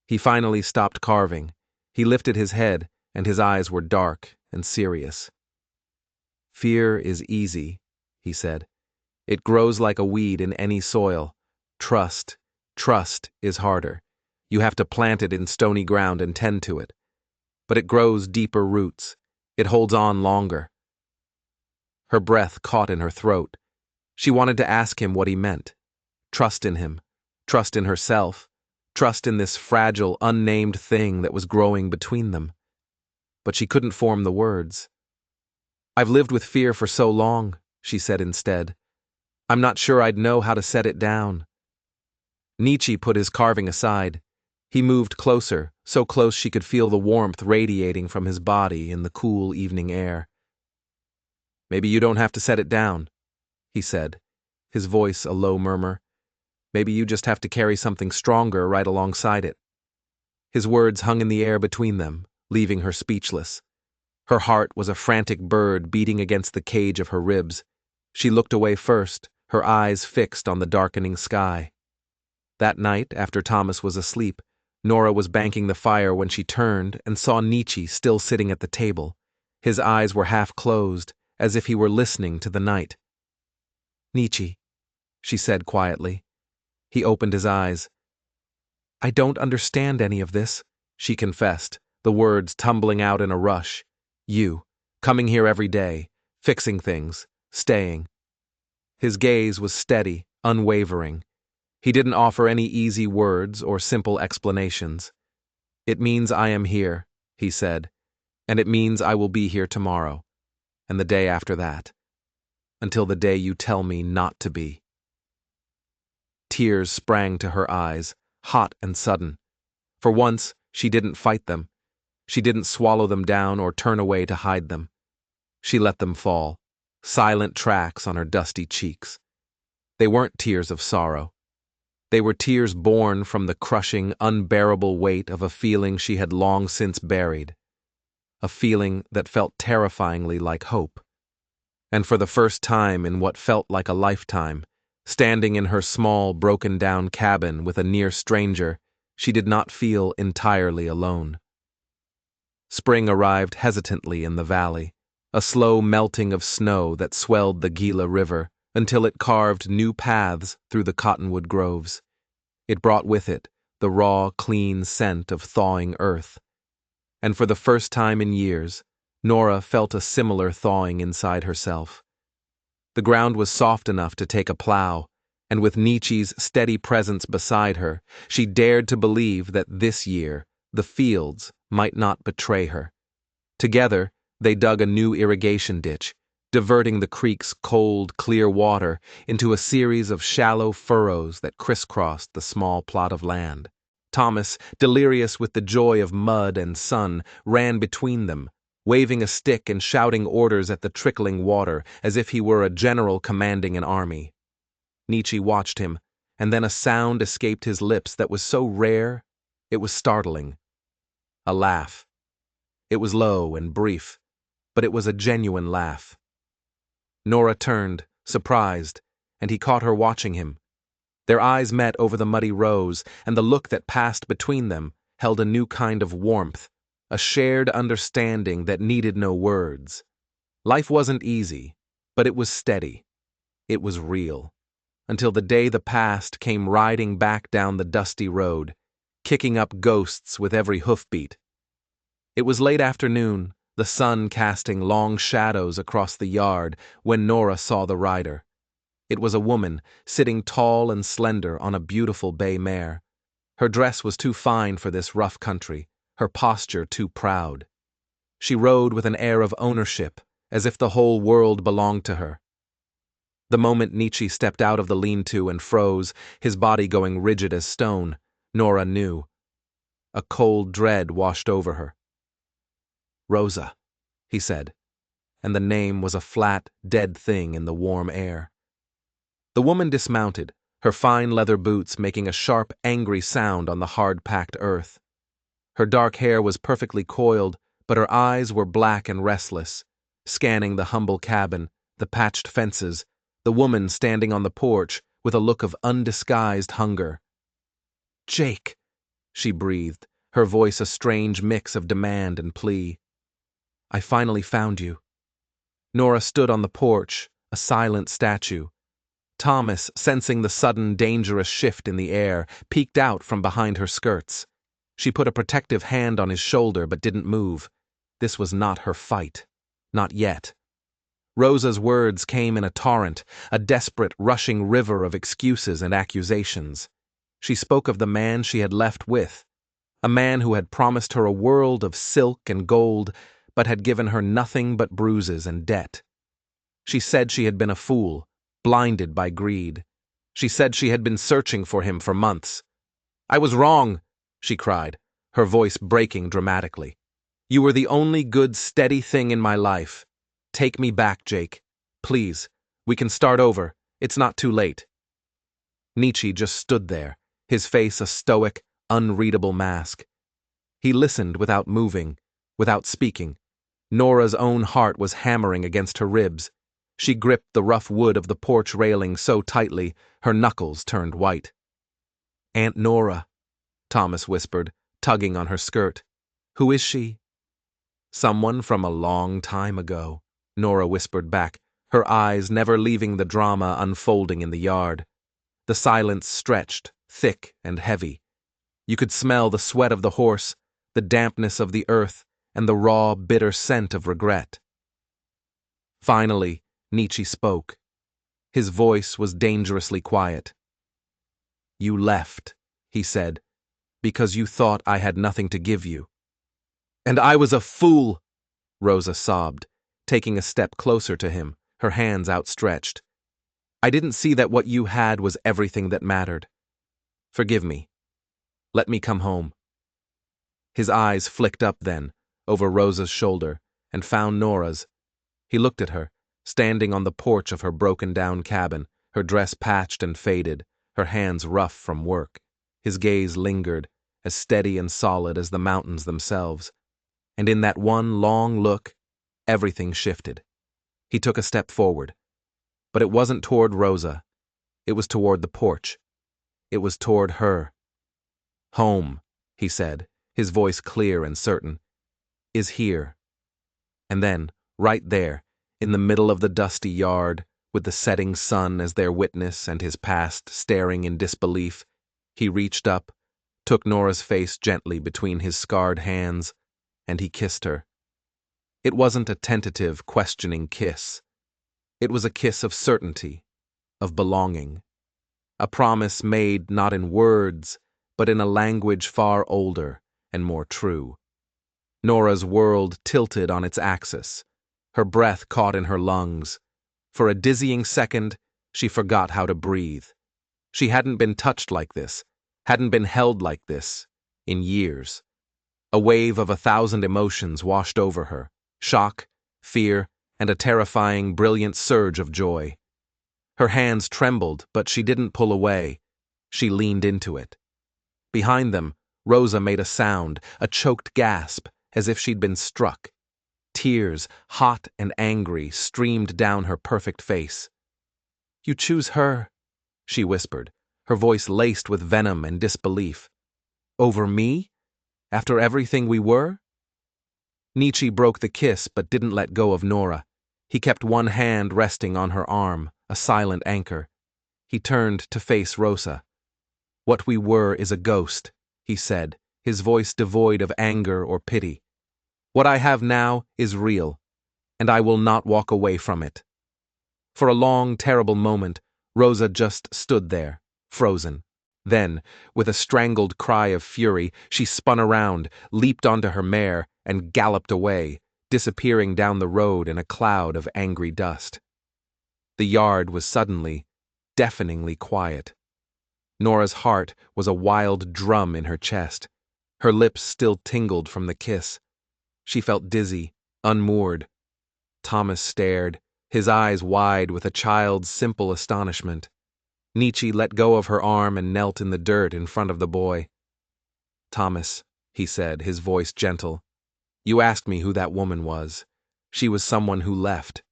He finally stopped carving. He lifted his head, and his eyes were dark and serious. "Fear is easy," he said. "It grows like a weed in any soil. Trust is harder. You have to plant it in stony ground and tend to it. But it grows deeper roots. It holds on longer." Her breath caught in her throat. She wanted to ask him what he meant. Trust in him. Trust in herself. Trust in this fragile, unnamed thing that was growing between them. But she couldn't form the words. "I've lived with fear for so long," she said instead. "I'm not sure I'd know how to set it down." Nietzsche put his carving aside. He moved closer, so close she could feel the warmth radiating from his body in the cool evening air. "Maybe you don't have to set it down," he said, his voice a low murmur. "Maybe you just have to carry something stronger right alongside it." His words hung in the air between them, leaving her speechless. Her heart was a frantic bird beating against the cage of her ribs. She looked away first, her eyes fixed on the darkening sky. That night, after Thomas was asleep, Nora was banking the fire when she turned and saw Nietzsche still sitting at the table. His eyes were half closed, as if he were listening to the night. "Nietzsche," she said quietly. He opened his eyes. "I don't understand any of this," she confessed, the words tumbling out in a rush. "You, coming here every day, fixing things, staying." His gaze was steady, unwavering. He didn't offer any easy words or simple explanations. "It means I am here," he said, "and it means I will be here tomorrow, and the day after that, until the day you tell me not to be." Tears sprang to her eyes, hot and sudden. For once, she didn't fight them. She didn't swallow them down or turn away to hide them. She let them fall, silent tracks on her dusty cheeks. They weren't tears of sorrow. They were tears born from the crushing, unbearable weight of a feeling she had long since buried. A feeling that felt terrifyingly like hope. And for the first time in what felt like a lifetime, standing in her small, broken-down cabin with a near stranger, she did not feel entirely alone. Spring arrived hesitantly in the valley, a slow melting of snow that swelled the Gila River until it carved new paths through the cottonwood groves. It brought with it the raw, clean scent of thawing earth. And for the first time in years, Nora felt a similar thawing inside herself. The ground was soft enough to take a plow, and with Nietzsche's steady presence beside her, she dared to believe that this year the fields might not betray her. Together, they dug a new irrigation ditch, diverting the creek's cold, clear water into a series of shallow furrows that crisscrossed the small plot of land. Thomas, delirious with the joy of mud and sun, ran between them, waving a stick and shouting orders at the trickling water as if he were a general commanding an army. Nietzsche watched him, and then a sound escaped his lips that was so rare it was startling. A laugh. It was low and brief, but it was a genuine laugh. Nora turned, surprised, and he caught her watching him. Their eyes met over the muddy rows, and the look that passed between them held a new kind of warmth, a shared understanding that needed no words. Life wasn't easy, but it was steady. It was real. Until the day the past came riding back down the dusty road, kicking up ghosts with every hoofbeat. It was late afternoon, the sun casting long shadows across the yard, when Nora saw the rider. It was a woman, sitting tall and slender on a beautiful bay mare. Her dress was too fine for this rough country, her posture too proud. She rode with an air of ownership, as if the whole world belonged to her. The moment Nietzsche stepped out of the lean-to and froze, his body going rigid as stone, Nora knew. A cold dread washed over her. "Rosa," he said, and the name was a flat, dead thing in the warm air. The woman dismounted, her fine leather boots making a sharp, angry sound on the hard-packed earth. Her dark hair was perfectly coiled, but her eyes were black and restless, scanning the humble cabin, the patched fences, the woman standing on the porch with a look of undisguised hunger. "Jake," she breathed, her voice a strange mix of demand and plea. "I finally found you." Nora stood on the porch, a silent statue. Thomas, sensing the sudden, dangerous shift in the air, peeked out from behind her skirts. She put a protective hand on his shoulder but didn't move. This was not her fight. Not yet. Rosa's words came in a torrent, a desperate, rushing river of excuses and accusations. She spoke of the man she had left with, a man who had promised her a world of silk and gold, but had given her nothing but bruises and debt. She said she had been a fool, blinded by greed. She said she had been searching for him for months. "I was wrong," she cried, her voice breaking dramatically. "You were the only good, steady thing in my life. Take me back, Jake. Please, we can start over. It's not too late." Nietzsche just stood there, his face a stoic, unreadable mask. He listened without moving, without speaking. Nora's own heart was hammering against her ribs. She gripped the rough wood of the porch railing so tightly, her knuckles turned white. "Aunt Nora," Thomas whispered, tugging on her skirt. "Who is she?" "Someone from a long time ago," Nora whispered back, her eyes never leaving the drama unfolding in the yard. The silence stretched, thick and heavy. You could smell the sweat of the horse, the dampness of the earth, and the raw, bitter scent of regret. Finally, Nietzsche spoke. His voice was dangerously quiet. "You left," he said, "because you thought I had nothing to give you." "And I was a fool," Rosa sobbed, taking a step closer to him, her hands outstretched. "I didn't see that what you had was everything that mattered. Forgive me. Let me come home." His eyes flicked up then, over Rosa's shoulder, and found Nora's. He looked at her, standing on the porch of her broken-down cabin, her dress patched and faded, her hands rough from work. His gaze lingered, as steady and solid as the mountains themselves. And in that one long look, everything shifted. He took a step forward. But it wasn't toward Rosa. It was toward the porch. It was toward her. "Home," he said, his voice clear and certain, "is here." And then, right there, in the middle of the dusty yard, with the setting sun as their witness and his past staring in disbelief, he reached up, took Nora's face gently between his scarred hands, and he kissed her. It wasn't a tentative, questioning kiss. It was a kiss of certainty, of belonging. A promise made not in words, but in a language far older and more true. Nora's world tilted on its axis. Her breath caught in her lungs. For a dizzying second, she forgot how to breathe. She hadn't been touched like this, hadn't been held like this, in years. A wave of 1,000 emotions washed over her: shock, fear, and a terrifying, brilliant surge of joy. Her hands trembled, but she didn't pull away. She leaned into it. Behind them, Rosa made a sound, a choked gasp, as if she'd been struck. Tears, hot and angry, streamed down her perfect face. "You choose her," she whispered, her voice laced with venom and disbelief. "Over me? After everything we were?" Nietzsche broke the kiss but didn't let go of Nora. He kept one hand resting on her arm, a silent anchor. He turned to face Rosa. "What we were is a ghost," he said, his voice devoid of anger or pity. "What I have now is real, and I will not walk away from it." For a long, terrible moment, Rosa just stood there, frozen. Then, with a strangled cry of fury, she spun around, leaped onto her mare, and galloped away, disappearing down the road in a cloud of angry dust. The yard was suddenly, deafeningly quiet. Nora's heart was a wild drum in her chest. Her lips still tingled from the kiss. She felt dizzy, unmoored. Thomas stared, his eyes wide with a child's simple astonishment. Nietzsche let go of her arm and knelt in the dirt in front of the boy. "Thomas," he said, his voice gentle, "you asked me who that woman was. She was someone who left."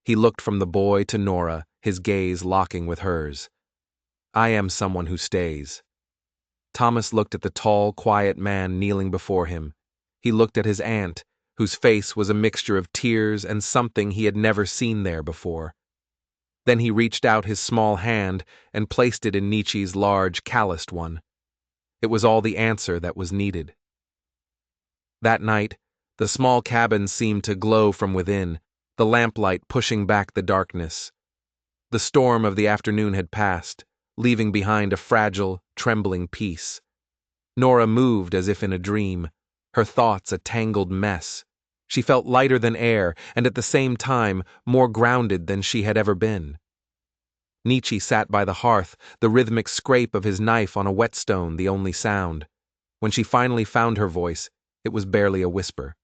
He looked from the boy to Nora, his gaze locking with hers. "I am someone who stays." Thomas looked at the tall, quiet man kneeling before him. He looked at his aunt, whose face was a mixture of tears and something he had never seen there before. Then he reached out his small hand and placed it in Nietzsche's large, calloused one. It was all the answer that was needed. That night, the small cabin seemed to glow from within, the lamplight pushing back the darkness. The storm of the afternoon had passed, leaving behind a fragile, trembling peace. Nora moved as if in a dream, her thoughts a tangled mess. She felt lighter than air, and at the same time more grounded than she had ever been. Nietzsche sat by the hearth, the rhythmic scrape of his knife on a whetstone the only sound. When she finally found her voice, it was barely a whisper.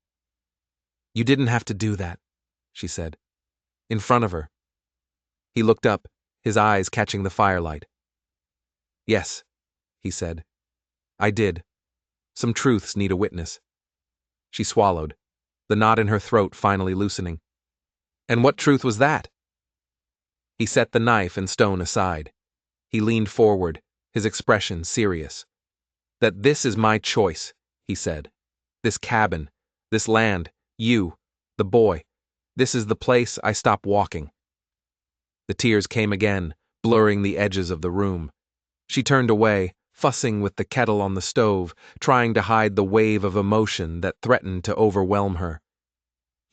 "You didn't have to do that," she said. In front of her. He looked up, his eyes catching the firelight. "Yes," he said. "I did. Some truths need a witness." She swallowed, the knot in her throat finally loosening. "And what truth was that?" He set the knife and stone aside. He leaned forward, his expression serious. "That this is my choice," he said. "This cabin, this land, you, the boy. This is the place I stop walking." The tears came again, blurring the edges of the room. She turned away, fussing with the kettle on the stove, trying to hide the wave of emotion that threatened to overwhelm her.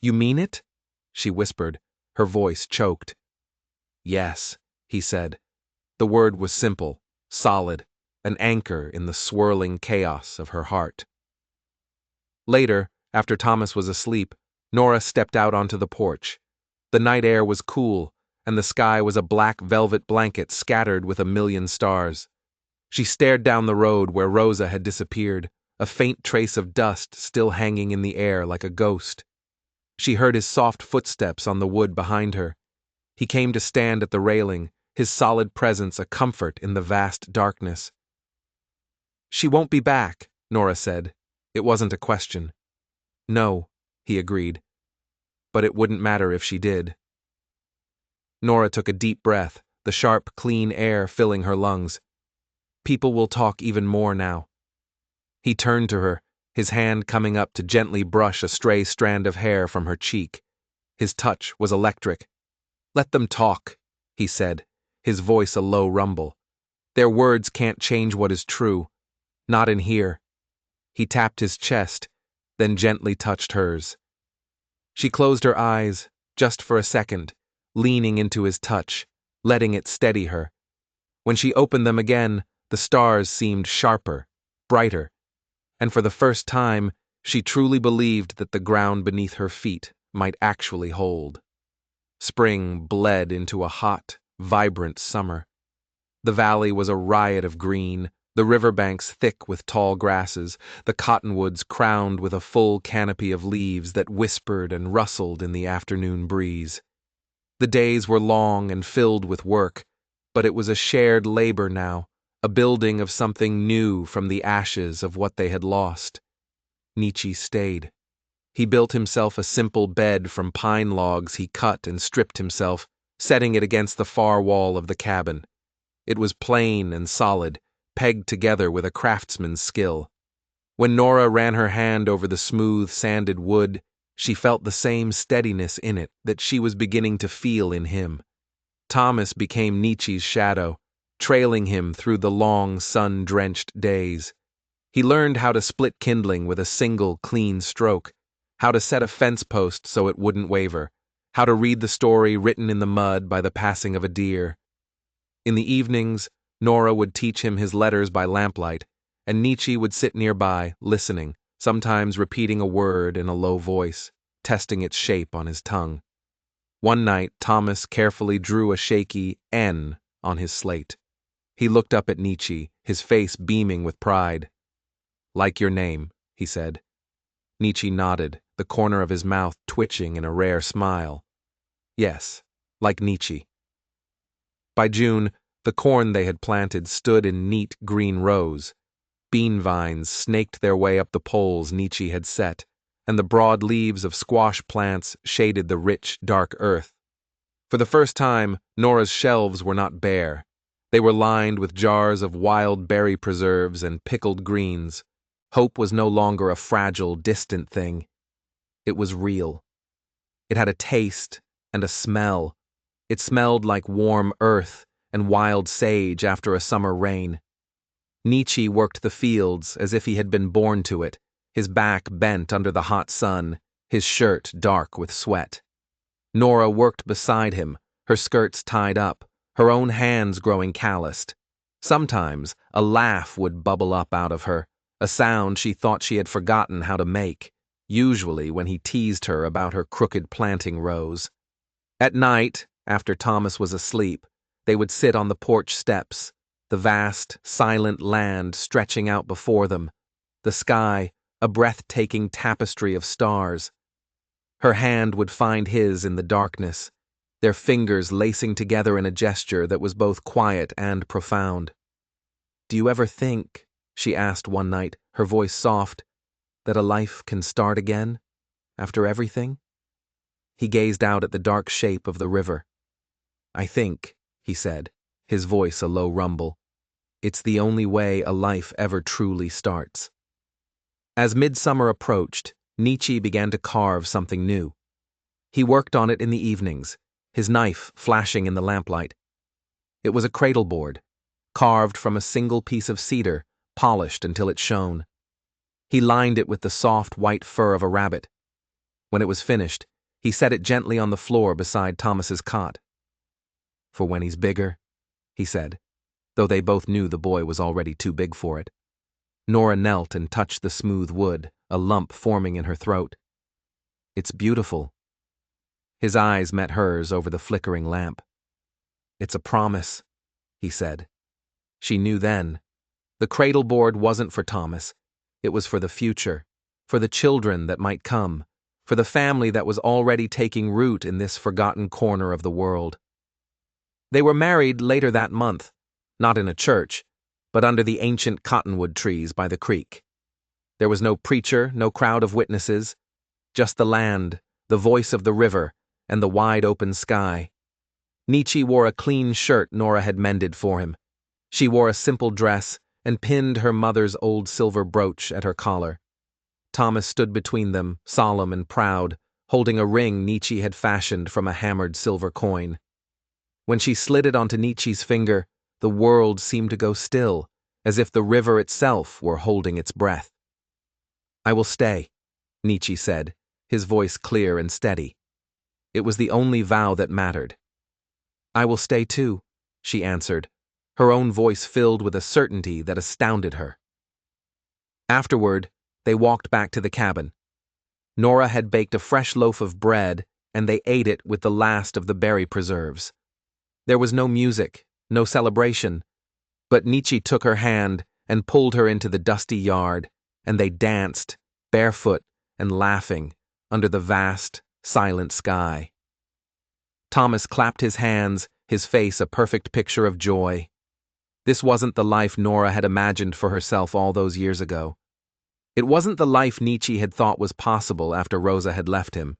"You mean it?" she whispered, her voice choked. "Yes," he said. The word was simple, solid, an anchor in the swirling chaos of her heart. Later, after Thomas was asleep, Nora stepped out onto the porch. The night air was cool, and the sky was a black velvet blanket scattered with a million stars. She stared down the road where Rosa had disappeared, a faint trace of dust still hanging in the air like a ghost. She heard his soft footsteps on the wood behind her. He came to stand at the railing, his solid presence a comfort in the vast darkness. "She won't be back," Nora said. It wasn't a question. "No," he agreed. "But it wouldn't matter if she did." Nora took a deep breath, the sharp, clean air filling her lungs. People will talk even more now. He turned to her, his hand coming up to gently brush a stray strand of hair from her cheek. His touch was electric. "Let them talk," he said, his voice a low rumble. "Their words can't change what is true. Not in here." He tapped his chest, then gently touched hers. She closed her eyes, just for a second, leaning into his touch, letting it steady her. When she opened them again, the stars seemed sharper, brighter, and for the first time, she truly believed that the ground beneath her feet might actually hold. Spring bled into a hot, vibrant summer. The valley was a riot of green, the riverbanks thick with tall grasses, the cottonwoods crowned with a full canopy of leaves that whispered and rustled in the afternoon breeze. The days were long and filled with work, but it was a shared labor now, a building of something new from the ashes of what they had lost. Nietzsche stayed. He built himself a simple bed from pine logs he cut and stripped himself, setting it against the far wall of the cabin. It was plain and solid, pegged together with a craftsman's skill. When Nora ran her hand over the smooth, sanded wood, she felt the same steadiness in it that she was beginning to feel in him. Thomas became Nietzsche's shadow, trailing him through the long, sun-drenched days. He learned how to split kindling with a single, clean stroke, how to set a fence post so it wouldn't waver, how to read the story written in the mud by the passing of a deer. In the evenings, Nora would teach him his letters by lamplight, and Nietzsche would sit nearby, listening, sometimes repeating a word in a low voice, testing its shape on his tongue. One night, Thomas carefully drew a shaky N on his slate. He looked up at Nietzsche, his face beaming with pride. "Like your name," he said. Nietzsche nodded, the corner of his mouth twitching in a rare smile. "Yes, like Nietzsche." By June, the corn they had planted stood in neat green rows. Bean vines snaked their way up the poles Nietzsche had set, and the broad leaves of squash plants shaded the rich, dark earth. For the first time, Nora's shelves were not bare. They were lined with jars of wild berry preserves and pickled greens. Hope was no longer a fragile, distant thing. It was real. It had a taste and a smell. It smelled like warm earth and wild sage after a summer rain. Nietzsche worked the fields as if he had been born to it, his back bent under the hot sun, his shirt dark with sweat. Nora worked beside him, her skirts tied up, her own hands growing calloused. Sometimes a laugh would bubble up out of her, a sound she thought she had forgotten how to make, usually when he teased her about her crooked planting rows. At night, after Thomas was asleep, they would sit on the porch steps, the vast, silent land stretching out before them, the sky a breathtaking tapestry of stars. Her hand would find his in the darkness, their fingers lacing together in a gesture that was both quiet and profound. "Do you ever think," she asked one night, her voice soft, "that a life can start again, after everything?" He gazed out at the dark shape of the river. "I think," he said, his voice a low rumble, "it's the only way a life ever truly starts." As midsummer approached, Nietzsche began to carve something new. He worked on it in the evenings, his knife flashing in the lamplight. It was a cradle board, carved from a single piece of cedar, polished until it shone. He lined it with the soft white fur of a rabbit. When it was finished, he set it gently on the floor beside Thomas's cot. "For when he's bigger," he said, though they both knew the boy was already too big for it. Nora knelt and touched the smooth wood, a lump forming in her throat. "It's beautiful." His eyes met hers over the flickering lamp. "It's a promise," he said. She knew then. The cradle board wasn't for Thomas. It was for the future, for the children that might come, for the family that was already taking root in this forgotten corner of the world. They were married later that month, not in a church, but under the ancient cottonwood trees by the creek. There was no preacher, no crowd of witnesses, just the land, the voice of the river, and the wide open sky. Nietzsche wore a clean shirt Nora had mended for him. She wore a simple dress and pinned her mother's old silver brooch at her collar. Thomas stood between them, solemn and proud, holding a ring Nietzsche had fashioned from a hammered silver coin. When she slid it onto Nietzsche's finger, the world seemed to go still, as if the river itself were holding its breath. "I will stay," Nietzsche said, his voice clear and steady. It was the only vow that mattered. "I will stay too," she answered, her own voice filled with a certainty that astounded her. Afterward, they walked back to the cabin. Nora had baked a fresh loaf of bread, and they ate it with the last of the berry preserves. There was no music, no celebration, but Nietzsche took her hand and pulled her into the dusty yard, and they danced, barefoot and laughing, under the vast, silent sky. Thomas clapped his hands, his face a perfect picture of joy. This wasn't the life Nora had imagined for herself all those years ago. It wasn't the life Nietzsche had thought was possible after Rosa had left him.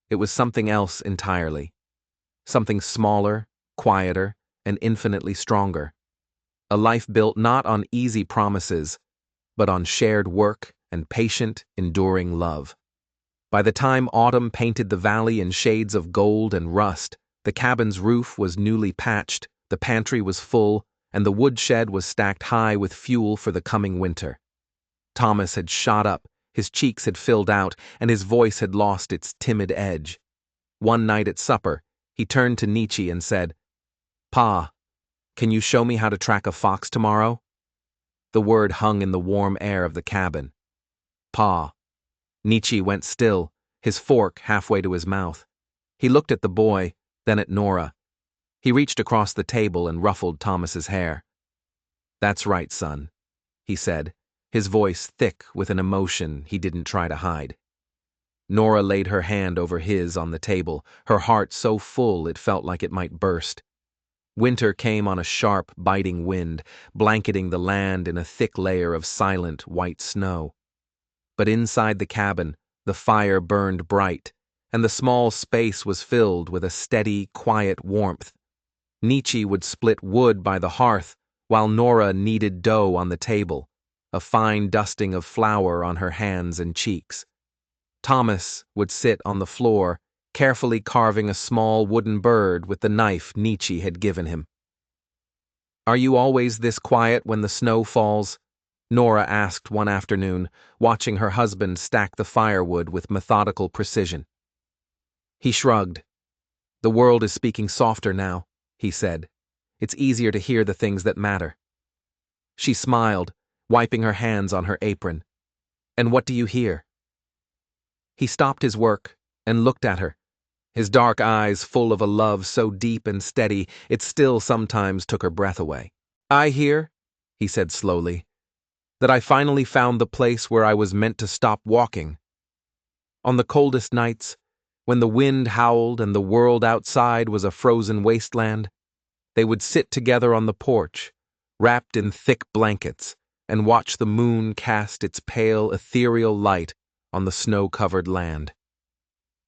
It was something else entirely. Something smaller, quieter, and infinitely stronger. A life built not on easy promises, but on shared work and patient, enduring love. By the time autumn painted the valley in shades of gold and rust, the cabin's roof was newly patched, the pantry was full, and the woodshed was stacked high with fuel for the coming winter. Thomas had shot up, his cheeks had filled out, and his voice had lost its timid edge. One night at supper, he turned to Nietzsche and said, "Pa, can you show me how to track a fox tomorrow?" The word hung in the warm air of the cabin. Pa. Nietzsche went still, his fork halfway to his mouth. He looked at the boy, then at Nora. He reached across the table and ruffled Thomas's hair. "That's right, son," he said, his voice thick with an emotion he didn't try to hide. Nora laid her hand over his on the table, her heart so full it felt like it might burst. Winter came on a sharp, biting wind, blanketing the land in a thick layer of silent, white snow. But inside the cabin, the fire burned bright, and the small space was filled with a steady, quiet warmth. Nietzsche would split wood by the hearth, while Nora kneaded dough on the table, a fine dusting of flour on her hands and cheeks. Thomas would sit on the floor, carefully carving a small wooden bird with the knife Nietzsche had given him. "Are you always this quiet when the snow falls?" Nora asked one afternoon, watching her husband stack the firewood with methodical precision. He shrugged. "The world is speaking softer now," he said. "It's easier to hear the things that matter." She smiled, wiping her hands on her apron. "And what do you hear?" He stopped his work and looked at her, his dark eyes full of a love so deep and steady it still sometimes took her breath away. "I hear," he said slowly, "that I finally found the place where I was meant to stop walking. On the coldest nights, when the wind howled and the world outside was a frozen wasteland, they would sit together on the porch, wrapped in thick blankets, and watch the moon cast its pale, ethereal light on the snow-covered land.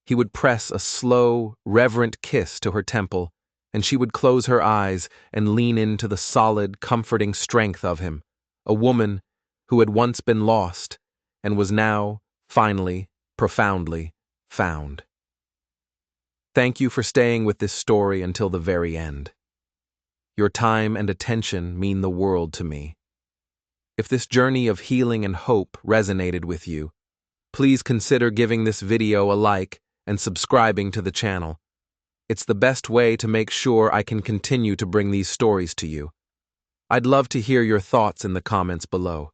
He would press a slow, reverent kiss to her temple, and she would close her eyes and lean into the solid, comforting strength of him, a woman who had once been lost and was now, finally, profoundly, found. Thank you for staying with this story until the very end. Your time and attention mean the world to me. If this journey of healing and hope resonated with you, please consider giving this video a like and subscribing to the channel. It's the best way to make sure I can continue to bring these stories to you. I'd love to hear your thoughts in the comments below.